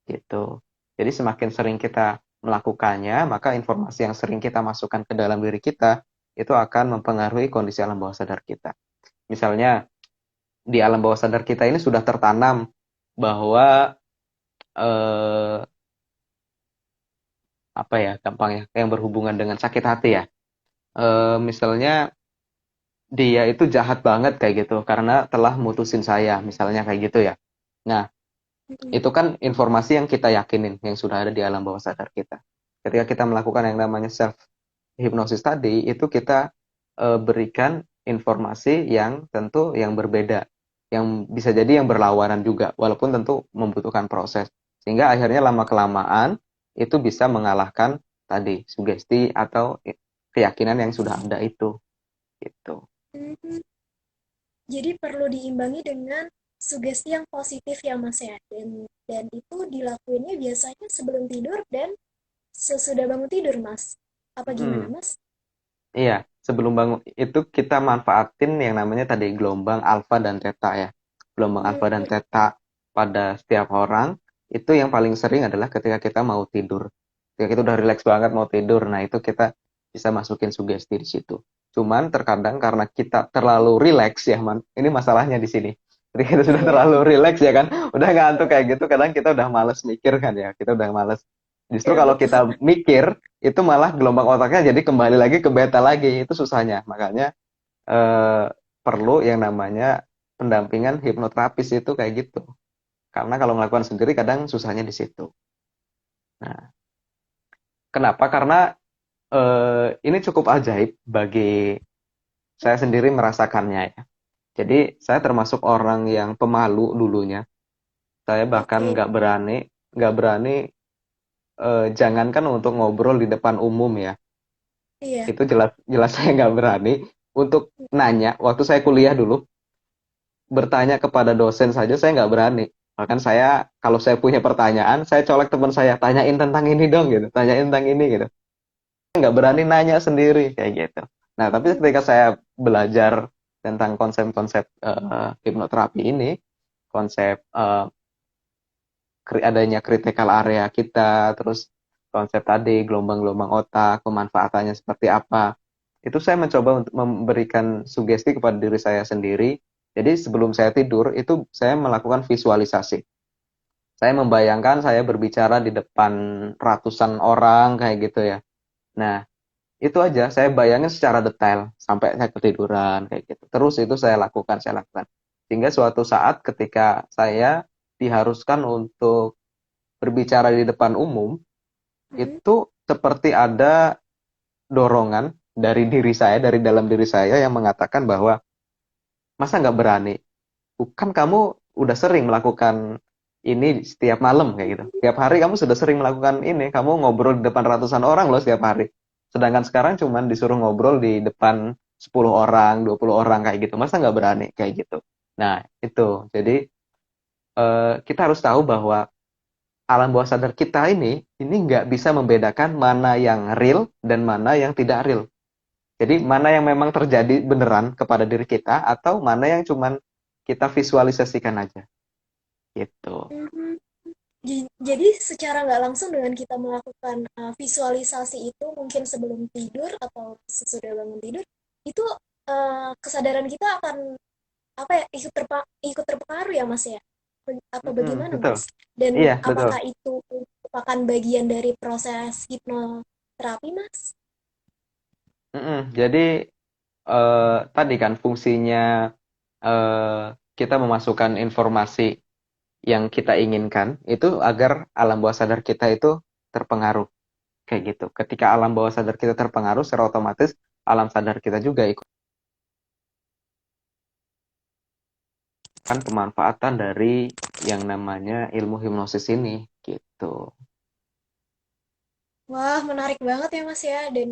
Gitu. Jadi semakin sering kita melakukannya, maka informasi yang sering kita masukkan ke dalam diri kita itu akan mempengaruhi kondisi alam bawah sadar kita. Misalnya di alam bawah sadar kita ini sudah tertanam bahwa eh, apa ya gampang ya yang berhubungan dengan sakit hati ya. Misalnya dia itu jahat banget kayak gitu karena telah mutusin saya, misalnya kayak gitu ya. Nah, Mm-mm. itu kan informasi yang kita yakinin yang sudah ada di alam bawah sadar kita. Ketika kita melakukan yang namanya self hipnosis tadi, itu kita berikan informasi yang tentu yang berbeda, yang bisa jadi yang berlawanan juga, walaupun tentu membutuhkan proses. Sehingga akhirnya lama-kelamaan itu bisa mengalahkan tadi sugesti atau keyakinan yang sudah ada itu. Gitu. Mm. Jadi perlu diimbangi dengan sugesti yang positif ya Mas ya. Dan itu dilakuinnya biasanya sebelum tidur dan sesudah bangun tidur Mas. Apa gimana Hmm. Mas? Iya, sebelum bangun itu kita manfaatin yang namanya tadi gelombang alfa dan theta ya. Gelombang alfa dan Mm-mm. theta pada setiap orang itu yang paling sering adalah ketika kita mau tidur. Ketika kita udah rileks banget mau tidur, nah itu kita bisa masukin sugesti di situ. Cuman terkadang karena kita terlalu rileks ya, ini masalahnya di sini. Ketika kita sudah Iya, terlalu rileks ya kan, udah ngantuk kayak gitu, kadang kita udah males mikir kan ya, kita udah males. Justru iya kalau betul. kita mikir, itu malah gelombang otaknya jadi kembali lagi ke beta lagi. Itu susahnya. Makanya eh, perlu yang namanya pendampingan hipnoterapis itu kayak gitu. Karena kalau melakukan sendiri kadang susahnya di situ. Nah, kenapa? Karena ini cukup ajaib bagi saya sendiri merasakannya ya. Jadi saya termasuk orang yang pemalu dulunya. Saya bahkan Oke, nggak berani jangankan untuk ngobrol di depan umum ya. iya. Itu jelas jelas saya nggak berani untuk nanya. Waktu saya kuliah dulu, bertanya kepada dosen saja saya nggak berani. Bahkan saya, kalau saya punya pertanyaan, saya colek teman saya, tanyain tentang ini dong gitu, tanyain tentang ini gitu. Saya nggak berani nanya sendiri kayak gitu. Nah, tapi ketika saya belajar tentang konsep-konsep hipnoterapi ini, konsep adanya critical area kita, terus konsep tadi gelombang-gelombang otak, pemanfaatannya seperti apa. Itu saya mencoba untuk memberikan sugesti kepada diri saya sendiri. Jadi sebelum saya tidur itu saya melakukan visualisasi. Saya membayangkan saya berbicara di depan ratusan orang kayak gitu ya. Nah, itu aja saya bayangin secara detail sampai saya ketiduran kayak gitu. Terus itu saya lakukan. Sehingga suatu saat ketika saya diharuskan untuk berbicara di depan umum, Mm-mm. itu seperti ada dorongan dari diri saya, dari dalam diri saya yang mengatakan bahwa masa nggak berani? Bukan kamu udah sering melakukan ini setiap malam kayak gitu. Setiap hari kamu sudah sering melakukan ini, kamu ngobrol di depan ratusan orang loh setiap hari. Sedangkan sekarang cuman disuruh ngobrol di depan 10 orang, 20 orang kayak gitu. Masa nggak berani kayak gitu. Nah, itu. Jadi kita harus tahu bahwa alam bawah sadar kita ini nggak bisa membedakan mana yang real dan mana yang tidak real. Jadi mana yang memang terjadi beneran kepada diri kita atau mana yang cuman kita visualisasikan aja gitu. Mhm. Jadi secara nggak langsung dengan kita melakukan visualisasi itu mungkin sebelum tidur atau sesudah bangun tidur, itu kesadaran kita akan apa ya ikut terpengaruh ya Mas ya? Atau bagaimana Betul. Mas? Dan Iya, betul. apakah itu merupakan bagian dari proses hipnoterapi Mas? Jadi tadi kan fungsinya eh, kita memasukkan informasi yang kita inginkan itu agar alam bawah sadar kita itu terpengaruh kayak gitu. Ketika alam bawah sadar kita terpengaruh, secara otomatis alam sadar kita juga ikutan pemanfaatan dari yang namanya ilmu hipnosis ini gitu. Wah, menarik banget ya Mas ya. Dan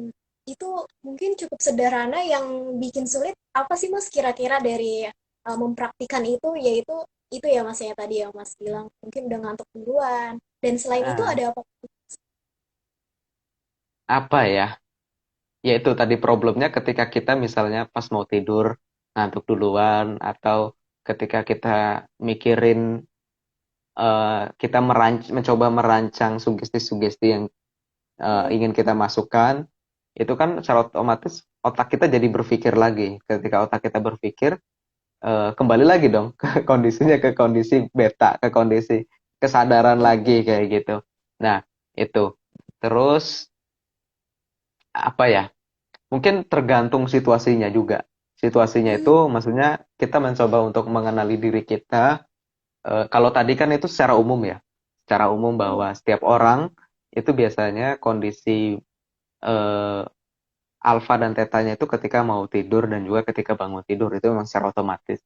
itu mungkin cukup sederhana yang bikin sulit. Apa sih Mas kira-kira dari mempraktikkan itu, yaitu itu ya Mas ya tadi yang Mas bilang mungkin udah ngantuk duluan. Dan selain itu Nah, ada apa? apa ya? Yaitu tadi problemnya ketika kita misalnya pas mau tidur ngantuk duluan atau ketika kita mikirin kita mencoba merancang sugesti-sugesti yang Hmm, ingin kita masukkan, itu kan secara otomatis otak kita jadi berpikir lagi. Ketika otak kita berpikir, kembali lagi dong ke kondisinya, ke kondisi beta, ke kondisi kesadaran hmm, lagi kayak gitu. Nah, itu. Terus apa ya? Mungkin tergantung situasinya juga. Situasinya hmm, itu maksudnya kita mencoba untuk mengenali diri kita. Kalau tadi kan itu secara umum ya. Secara umum hmm, bahwa setiap orang itu biasanya kondisi eh, alfa dan tetanya itu ketika mau tidur dan juga ketika bangun tidur itu memang secara otomatis.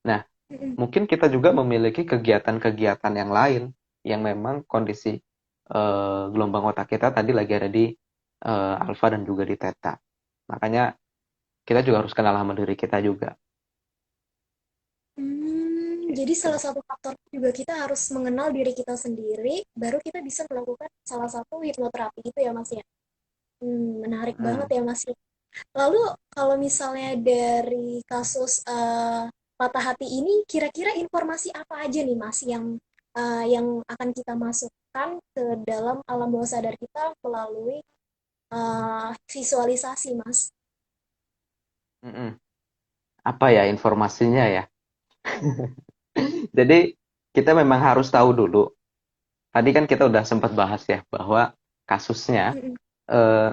Nah, hmm. mungkin kita juga memiliki kegiatan-kegiatan yang lain yang memang kondisi gelombang otak kita tadi lagi ada di alfa dan juga di teta. Makanya kita juga harus kenal sama diri kita juga. Jadi Gitu. salah satu faktor juga kita harus mengenal diri kita sendiri, baru kita bisa melakukan salah satu hipnoterapi itu ya Mas ya. Menarik banget Mm. ya Mas. Lalu kalau misalnya dari kasus patah hati ini, kira-kira informasi apa aja nih Mas yang akan kita masukkan ke dalam alam bawah sadar kita melalui visualisasi Mas? Mm-mm. Apa ya informasinya ya? Jadi kita memang harus tahu dulu. Tadi kan kita udah sempat bahas ya bahwa kasusnya Mm-mm. eh,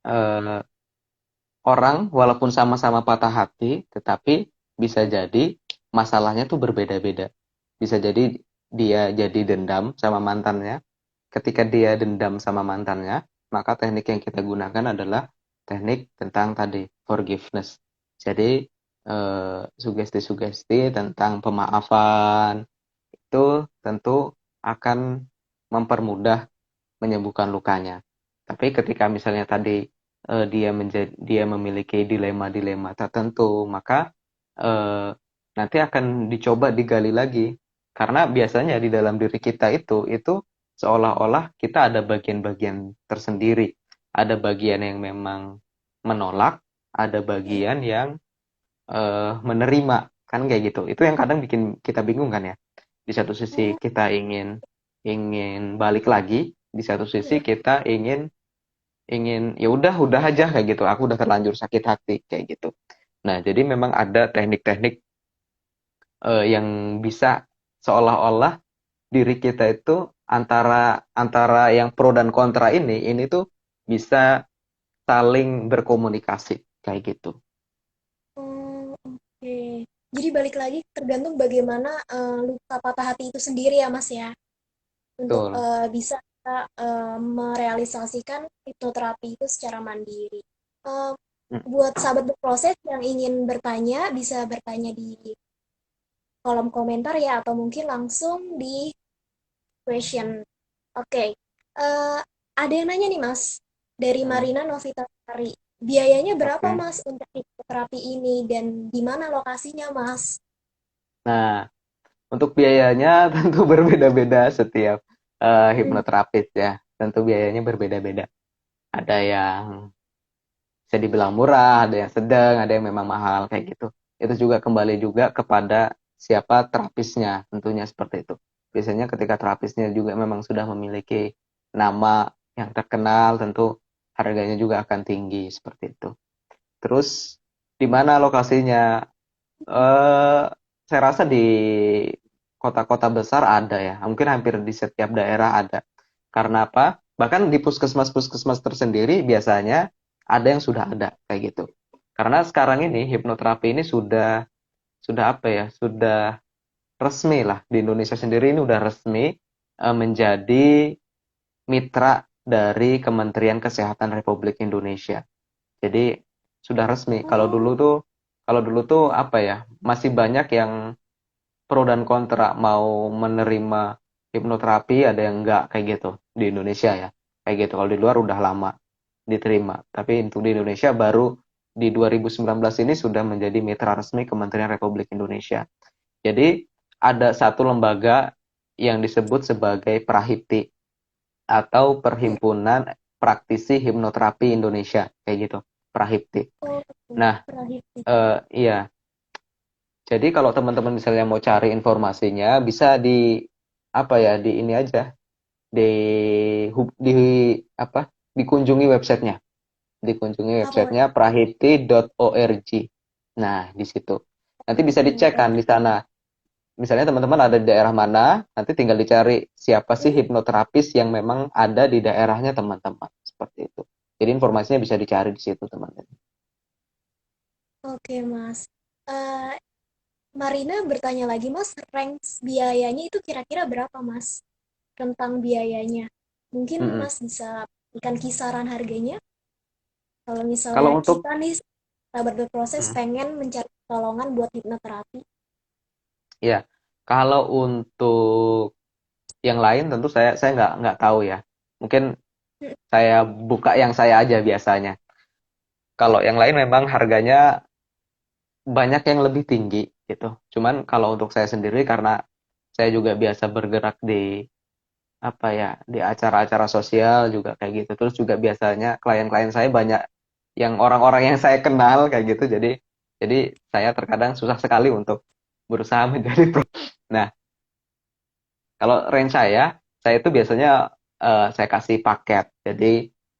eh, orang walaupun sama-sama patah hati, tetapi bisa jadi masalahnya tuh berbeda-beda. Bisa jadi dia jadi dendam sama mantannya. Ketika dia dendam sama mantannya, maka teknik yang kita gunakan adalah teknik tentang tadi forgiveness. Jadi sugesti-sugesti tentang pemaafan itu tentu akan mempermudah menyembuhkan lukanya. Tapi ketika misalnya tadi dia memiliki dilema-dilema tertentu, maka eh, nanti akan dicoba digali lagi. Karena biasanya di dalam diri kita itu seolah-olah kita ada bagian-bagian tersendiri. Ada bagian yang memang menolak, ada Ya. bagian yang menerima. Kan kayak gitu. Itu yang kadang bikin kita bingung kan ya. Di satu sisi Oh, kita ingin ingin balik lagi, di satu sisi iya. kita ingin ingin ya udah aja kayak gitu. Aku udah terlanjur sakit hati kayak gitu. Nah, jadi memang ada teknik-teknik yang bisa seolah-olah diri kita itu antara antara yang pro dan kontra ini tuh bisa saling berkomunikasi kayak gitu. Oh, oke. Jadi balik lagi tergantung bagaimana luka patah hati itu sendiri ya Mas ya, untuk Betul. bisa kita merealisasikan hipnoterapi itu secara mandiri. Eh, Mm, buat sahabat berproses yang ingin bertanya, bisa bertanya di kolom komentar ya, atau mungkin langsung di question. Oke. Ada yang nanya nih Mas, dari mm, Marina Novita Sari. Biayanya berapa Oke. Mas untuk hipnoterapi ini dan di mana lokasinya Mas? Nah, untuk biayanya tentu berbeda-beda setiap Mm. hipnoterapis ya. Tentu biayanya berbeda-beda. Ada yang bisa dibilang murah, ada yang sedang, ada yang memang mahal kayak gitu. Itu juga kembali juga kepada siapa terapisnya, tentunya seperti itu. Biasanya ketika terapisnya juga memang sudah memiliki nama yang terkenal, tentu harganya juga akan tinggi seperti itu. Terus di mana lokasinya? Eh, saya rasa di kota-kota besar ada ya, mungkin hampir di setiap daerah ada. Karena apa? Bahkan di puskesmas-puskesmas tersendiri biasanya ada yang sudah ada kayak gitu. Karena sekarang ini hipnoterapi ini sudah apa ya? Sudah resmi lah di Indonesia sendiri ini udah resmi menjadi mitra dari Kementerian Kesehatan Republik Indonesia. Jadi sudah resmi. Oh, Kalau dulu tuh apa ya? Masih banyak yang pro dan kontra mau menerima hipnoterapi, ada yang enggak kayak gitu di Indonesia ya. Kayak gitu. Kalau di luar udah lama diterima. Tapi untuk di Indonesia baru di 2019 ini sudah menjadi mitra resmi Kementerian Republik Indonesia. Jadi ada satu lembaga yang disebut sebagai Prahipti atau mm, Perhimpunan Praktisi Hipnoterapi Indonesia kayak gitu. Prahipti. oh, Nah, terakhir. iya. Jadi kalau teman-teman misalnya mau cari informasinya, bisa di apa ya, di ini aja, di di apa, dikunjungi websitenya, dikunjungi Apa? websitenya prahiti.org. Nah, di situ. Nanti bisa dicek kan di sana. Misalnya teman-teman ada di daerah mana, nanti tinggal dicari siapa sih hipnoterapis yang memang ada di daerahnya teman-teman. Seperti itu. Jadi informasinya bisa dicari di situ teman-teman. Oke, Mas. Eh, Marina bertanya lagi, Mas, range biayanya itu kira-kira berapa, Mas? Rentang biayanya. Mungkin Mm-mm. Mas bisa berikan kisaran harganya. Kalau misalnya Kalau untuk kita nih, sahabat berproses, mm, pengen mencari pertolongan buat hipnoterapi. ya, kalau untuk yang lain tentu saya nggak tahu ya. Mungkin Mm, saya buka yang saya aja biasanya. Kalau yang lain memang harganya banyak yang lebih tinggi gitu. Cuman kalau untuk saya sendiri karena saya juga biasa bergerak di apa ya, di acara-acara sosial juga kayak gitu. Terus juga biasanya klien-klien saya banyak yang orang-orang yang saya kenal kayak gitu. Jadi saya terkadang susah sekali untuk berusaha menjadi pro. Nah, kalau range saya itu biasanya saya kasih paket. Jadi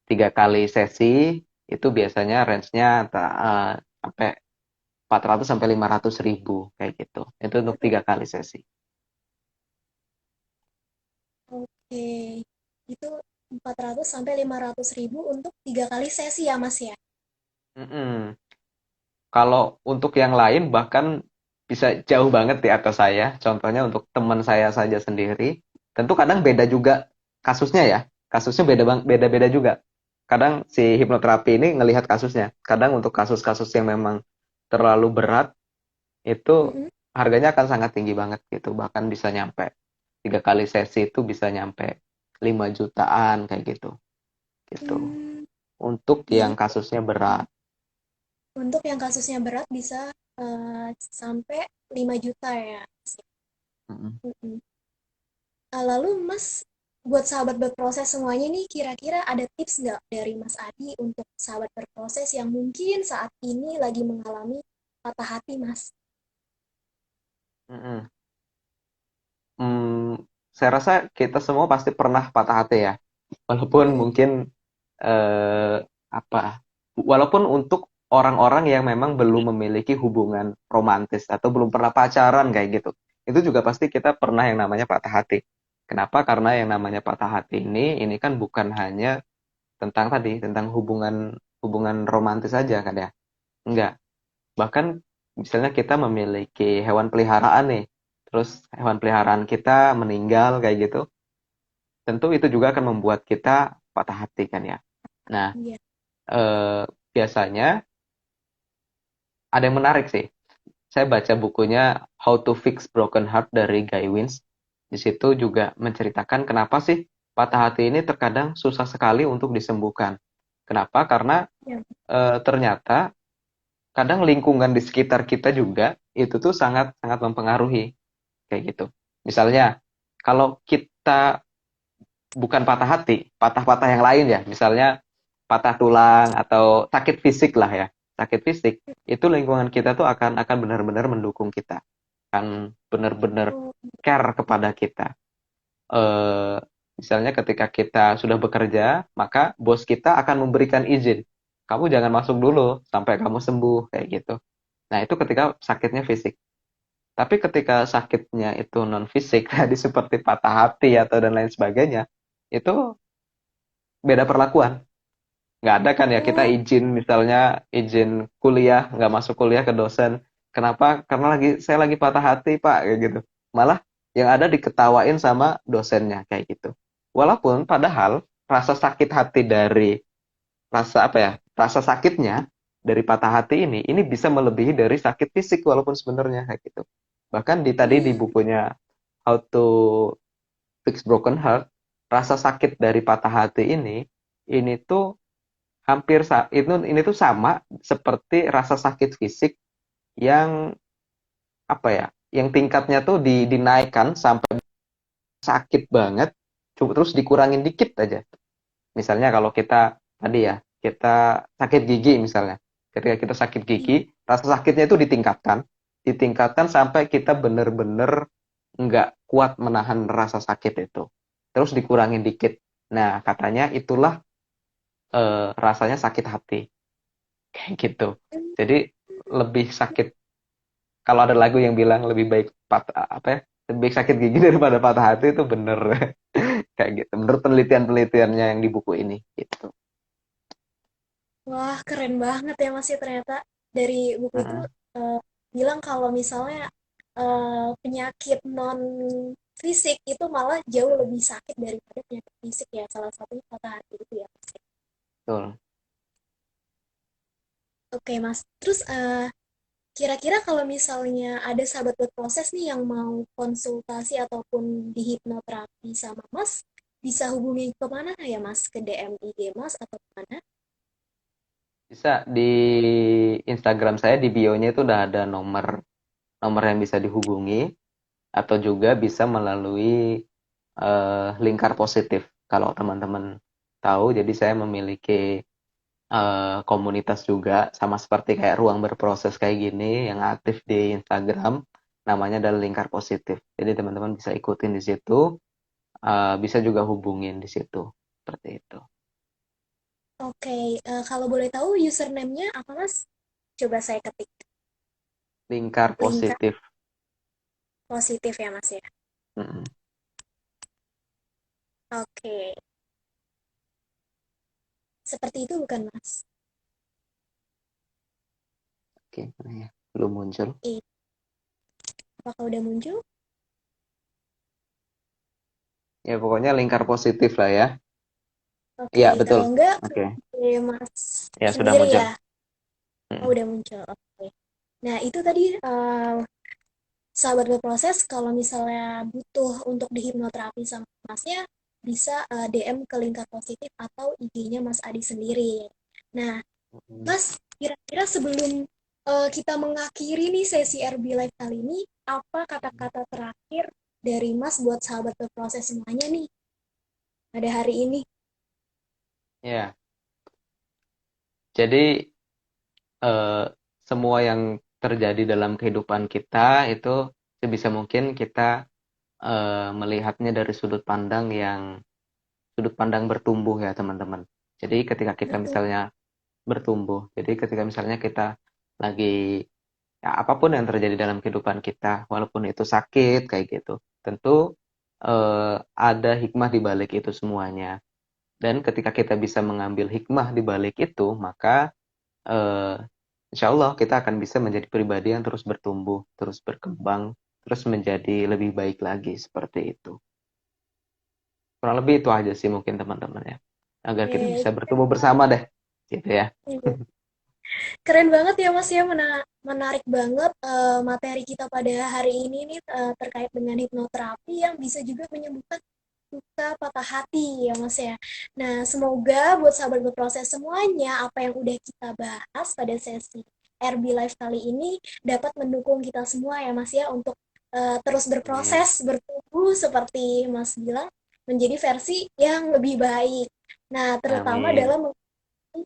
3 kali sesi itu biasanya range-nya sampai 400 sampai 500 ribu kayak gitu. Itu untuk 3 kali sesi. Oke, itu 400 sampai 500 ribu untuk 3 kali sesi ya, Mas ya? Mm-mm. Kalau untuk yang lain bahkan bisa jauh banget di atas saya. Contohnya untuk teman saya saja sendiri, tentu kadang beda juga kasusnya ya. Kasusnya beda-beda juga. Kadang si hipnoterapi ini ngelihat kasusnya. Kadang untuk kasus-kasus yang memang terlalu berat itu Mm-mm. harganya akan sangat tinggi banget gitu. Bahkan bisa nyampe 3 kali sesi itu bisa nyampe 5 jutaan kayak gitu. Gitu. Hmm, Untuk yang jadi kasusnya berat. untuk yang kasusnya berat bisa sampai 5 juta ya. Mm-mm. Mm-mm. Lalu Mas, buat sahabat berproses semuanya nih, kira-kira ada tips nggak dari Mas Adi untuk sahabat berproses yang mungkin saat ini lagi mengalami patah hati, Mas? Mm-mm. Hmm, saya rasa kita semua pasti pernah patah hati ya. Walaupun Mm-mm. mungkin eh, apa? Walaupun untuk orang-orang yang memang belum memiliki hubungan romantis atau belum pernah pacaran kayak gitu, itu juga pasti kita pernah yang namanya patah hati. Kenapa? Karena yang namanya patah hati ini kan bukan hanya tentang tadi, tentang hubungan hubungan romantis saja kan ya. Enggak. Bahkan misalnya kita memiliki hewan peliharaan nih, terus hewan peliharaan kita meninggal kayak gitu, tentu itu juga akan membuat kita patah hati kan ya. Nah, Iya. eh, biasanya ada yang menarik sih. Saya baca bukunya How to Fix Broken Heart dari Guy Winch. Di situ juga menceritakan kenapa sih patah hati ini terkadang susah sekali untuk disembuhkan. Kenapa? Karena Ya. ternyata kadang lingkungan di sekitar kita juga itu tuh sangat sangat mempengaruhi kayak gitu. Misalnya, kalau kita bukan patah hati, patah-patah yang lain ya. Misalnya patah tulang atau sakit fisik lah ya. Sakit fisik itu lingkungan kita tuh akan benar-benar mendukung kita, akan benar-benar Oh, care kepada kita. eh, Misalnya ketika kita sudah bekerja, maka bos kita akan memberikan izin. Kamu jangan masuk dulu sampai kamu sembuh kayak gitu. Nah, itu ketika sakitnya fisik. Tapi ketika sakitnya itu non fisik, tadi seperti patah hati atau dan lain sebagainya, itu beda perlakuan. Nggak ada kan ya kita oh, izin misalnya izin kuliah, nggak masuk kuliah ke dosen. Kenapa? Karena saya lagi patah hati, Pak, kayak gitu. Malah yang ada diketawain sama dosennya kayak gitu. Walaupun padahal rasa sakit hati dari rasa apa ya? Rasa sakitnya dari patah hati ini bisa melebihi dari sakit fisik walaupun sebenarnya kayak gitu. Bahkan tadi di hmm, bukunya How to Fix Broken Heart, rasa sakit dari patah hati ini tuh ini tuh sama seperti rasa sakit fisik yang apa ya? Yang tingkatnya tuh dinaikkan sampai sakit banget, terus dikurangin dikit aja. Misalnya kalau kita tadi ya, kita sakit gigi misalnya. Ketika kita sakit iya. gigi, rasa sakitnya itu ditingkatkan sampai kita bener-bener nggak kuat menahan rasa sakit itu. Terus dikurangin dikit. Nah, katanya itulah rasanya sakit hati. Kayak gitu. Jadi lebih sakit. Kalau ada lagu yang bilang lebih baik apa ya? Lebih baik sakit gigi daripada patah hati itu bener. Kayak gitu. Menurut penelitian-penelitiannya yang di buku ini gitu. Wah, keren banget ya Mas ya ternyata dari buku itu Heeh. eh, bilang kalau misalnya penyakit non fisik itu malah jauh lebih sakit daripada penyakit fisik ya. Salah satunya patah hati itu ya Mas. Betul. Oke Mas, terus kira-kira kalau misalnya ada sahabat berproses nih yang mau konsultasi ataupun dihipnoterapi sama Mas, bisa hubungi kemana ya Mas? Ke DM IG Mas atau kemana? Bisa di Instagram saya di bio-nya itu udah ada nomor nomor yang bisa dihubungi atau juga bisa melalui lingkar positif. Kalau teman-teman tahu, jadi saya memiliki komunitas juga sama seperti kayak ruang berproses kayak gini yang aktif di Instagram. Namanya adalah lingkar positif. Jadi teman-teman bisa ikutin di situ, bisa juga hubungin di situ. Seperti itu. Oke, kalau boleh tahu username-nya apa Mas? Coba saya ketik. Lingkar Lingkar positif. positif ya Mas ya. Mm-mm. Oke, seperti itu bukan Mas? Oke, mana ya? Belum muncul. Eh, apakah udah muncul? Ya pokoknya lingkar positif lah ya. Oke, Iya betul. kalau enggak, Oke, Mas ya sudah sendiri muncul. ya. Oh, Mm-mm. udah muncul. Oke. Nah, itu tadi sahabat berproses kalau misalnya butuh untuk dihipnoterapi sama Masnya, bisa DM ke lingkar positif atau IG-nya Mas Adi sendiri. Nah, Mm-mm. Mas, kira-kira sebelum kita mengakhiri nih sesi RB Live kali ini, apa kata-kata terakhir dari Mas buat sahabat berproses semuanya nih pada hari ini? Ya, jadi eh, semua yang terjadi dalam kehidupan kita itu sebisa mungkin kita melihatnya dari sudut pandang bertumbuh ya teman-teman. Jadi ketika kita Betul. misalnya bertumbuh, jadi ketika misalnya kita lagi ya apapun yang terjadi dalam kehidupan kita, walaupun itu sakit kayak gitu, tentu ada hikmah di balik itu semuanya. Dan ketika kita bisa mengambil hikmah di balik itu, maka eh, insya Allah kita akan bisa menjadi pribadi yang terus bertumbuh, terus berkembang, terus menjadi lebih baik lagi seperti itu. Kurang lebih itu aja sih mungkin teman-teman ya. Agar kita bisa Keren bertumbuh bersama banget. deh, gitu ya. Iya. Keren banget ya Mas ya, menarik banget materi kita pada hari ini nih terkait dengan hipnoterapi yang bisa juga menyembuhkan luka patah hati ya Mas ya. Nah, semoga buat sahabat berproses semuanya apa yang udah kita bahas pada sesi RB Live kali ini dapat mendukung kita semua ya Mas ya untuk terus Amin. berproses, bertumbuh seperti Mas bilang. menjadi versi yang lebih baik. Nah, terutama Amin. dalam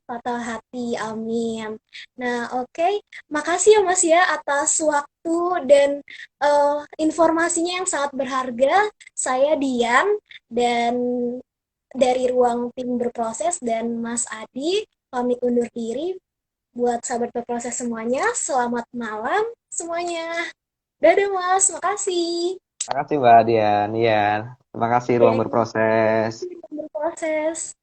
patah hati, amin. Nah, oke. Makasih ya Mas ya atas waktu dan informasinya yang sangat berharga. Saya Dian dan dari ruang tim berproses dan Mas Adi pamit undur diri. Buat sahabat berproses semuanya, selamat malam semuanya. Dadah Mas, makasih. Makasih Mbak Dian. Iya, terima kasih ruang Dari berproses. ruang berproses.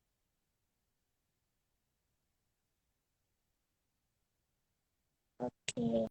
Oke.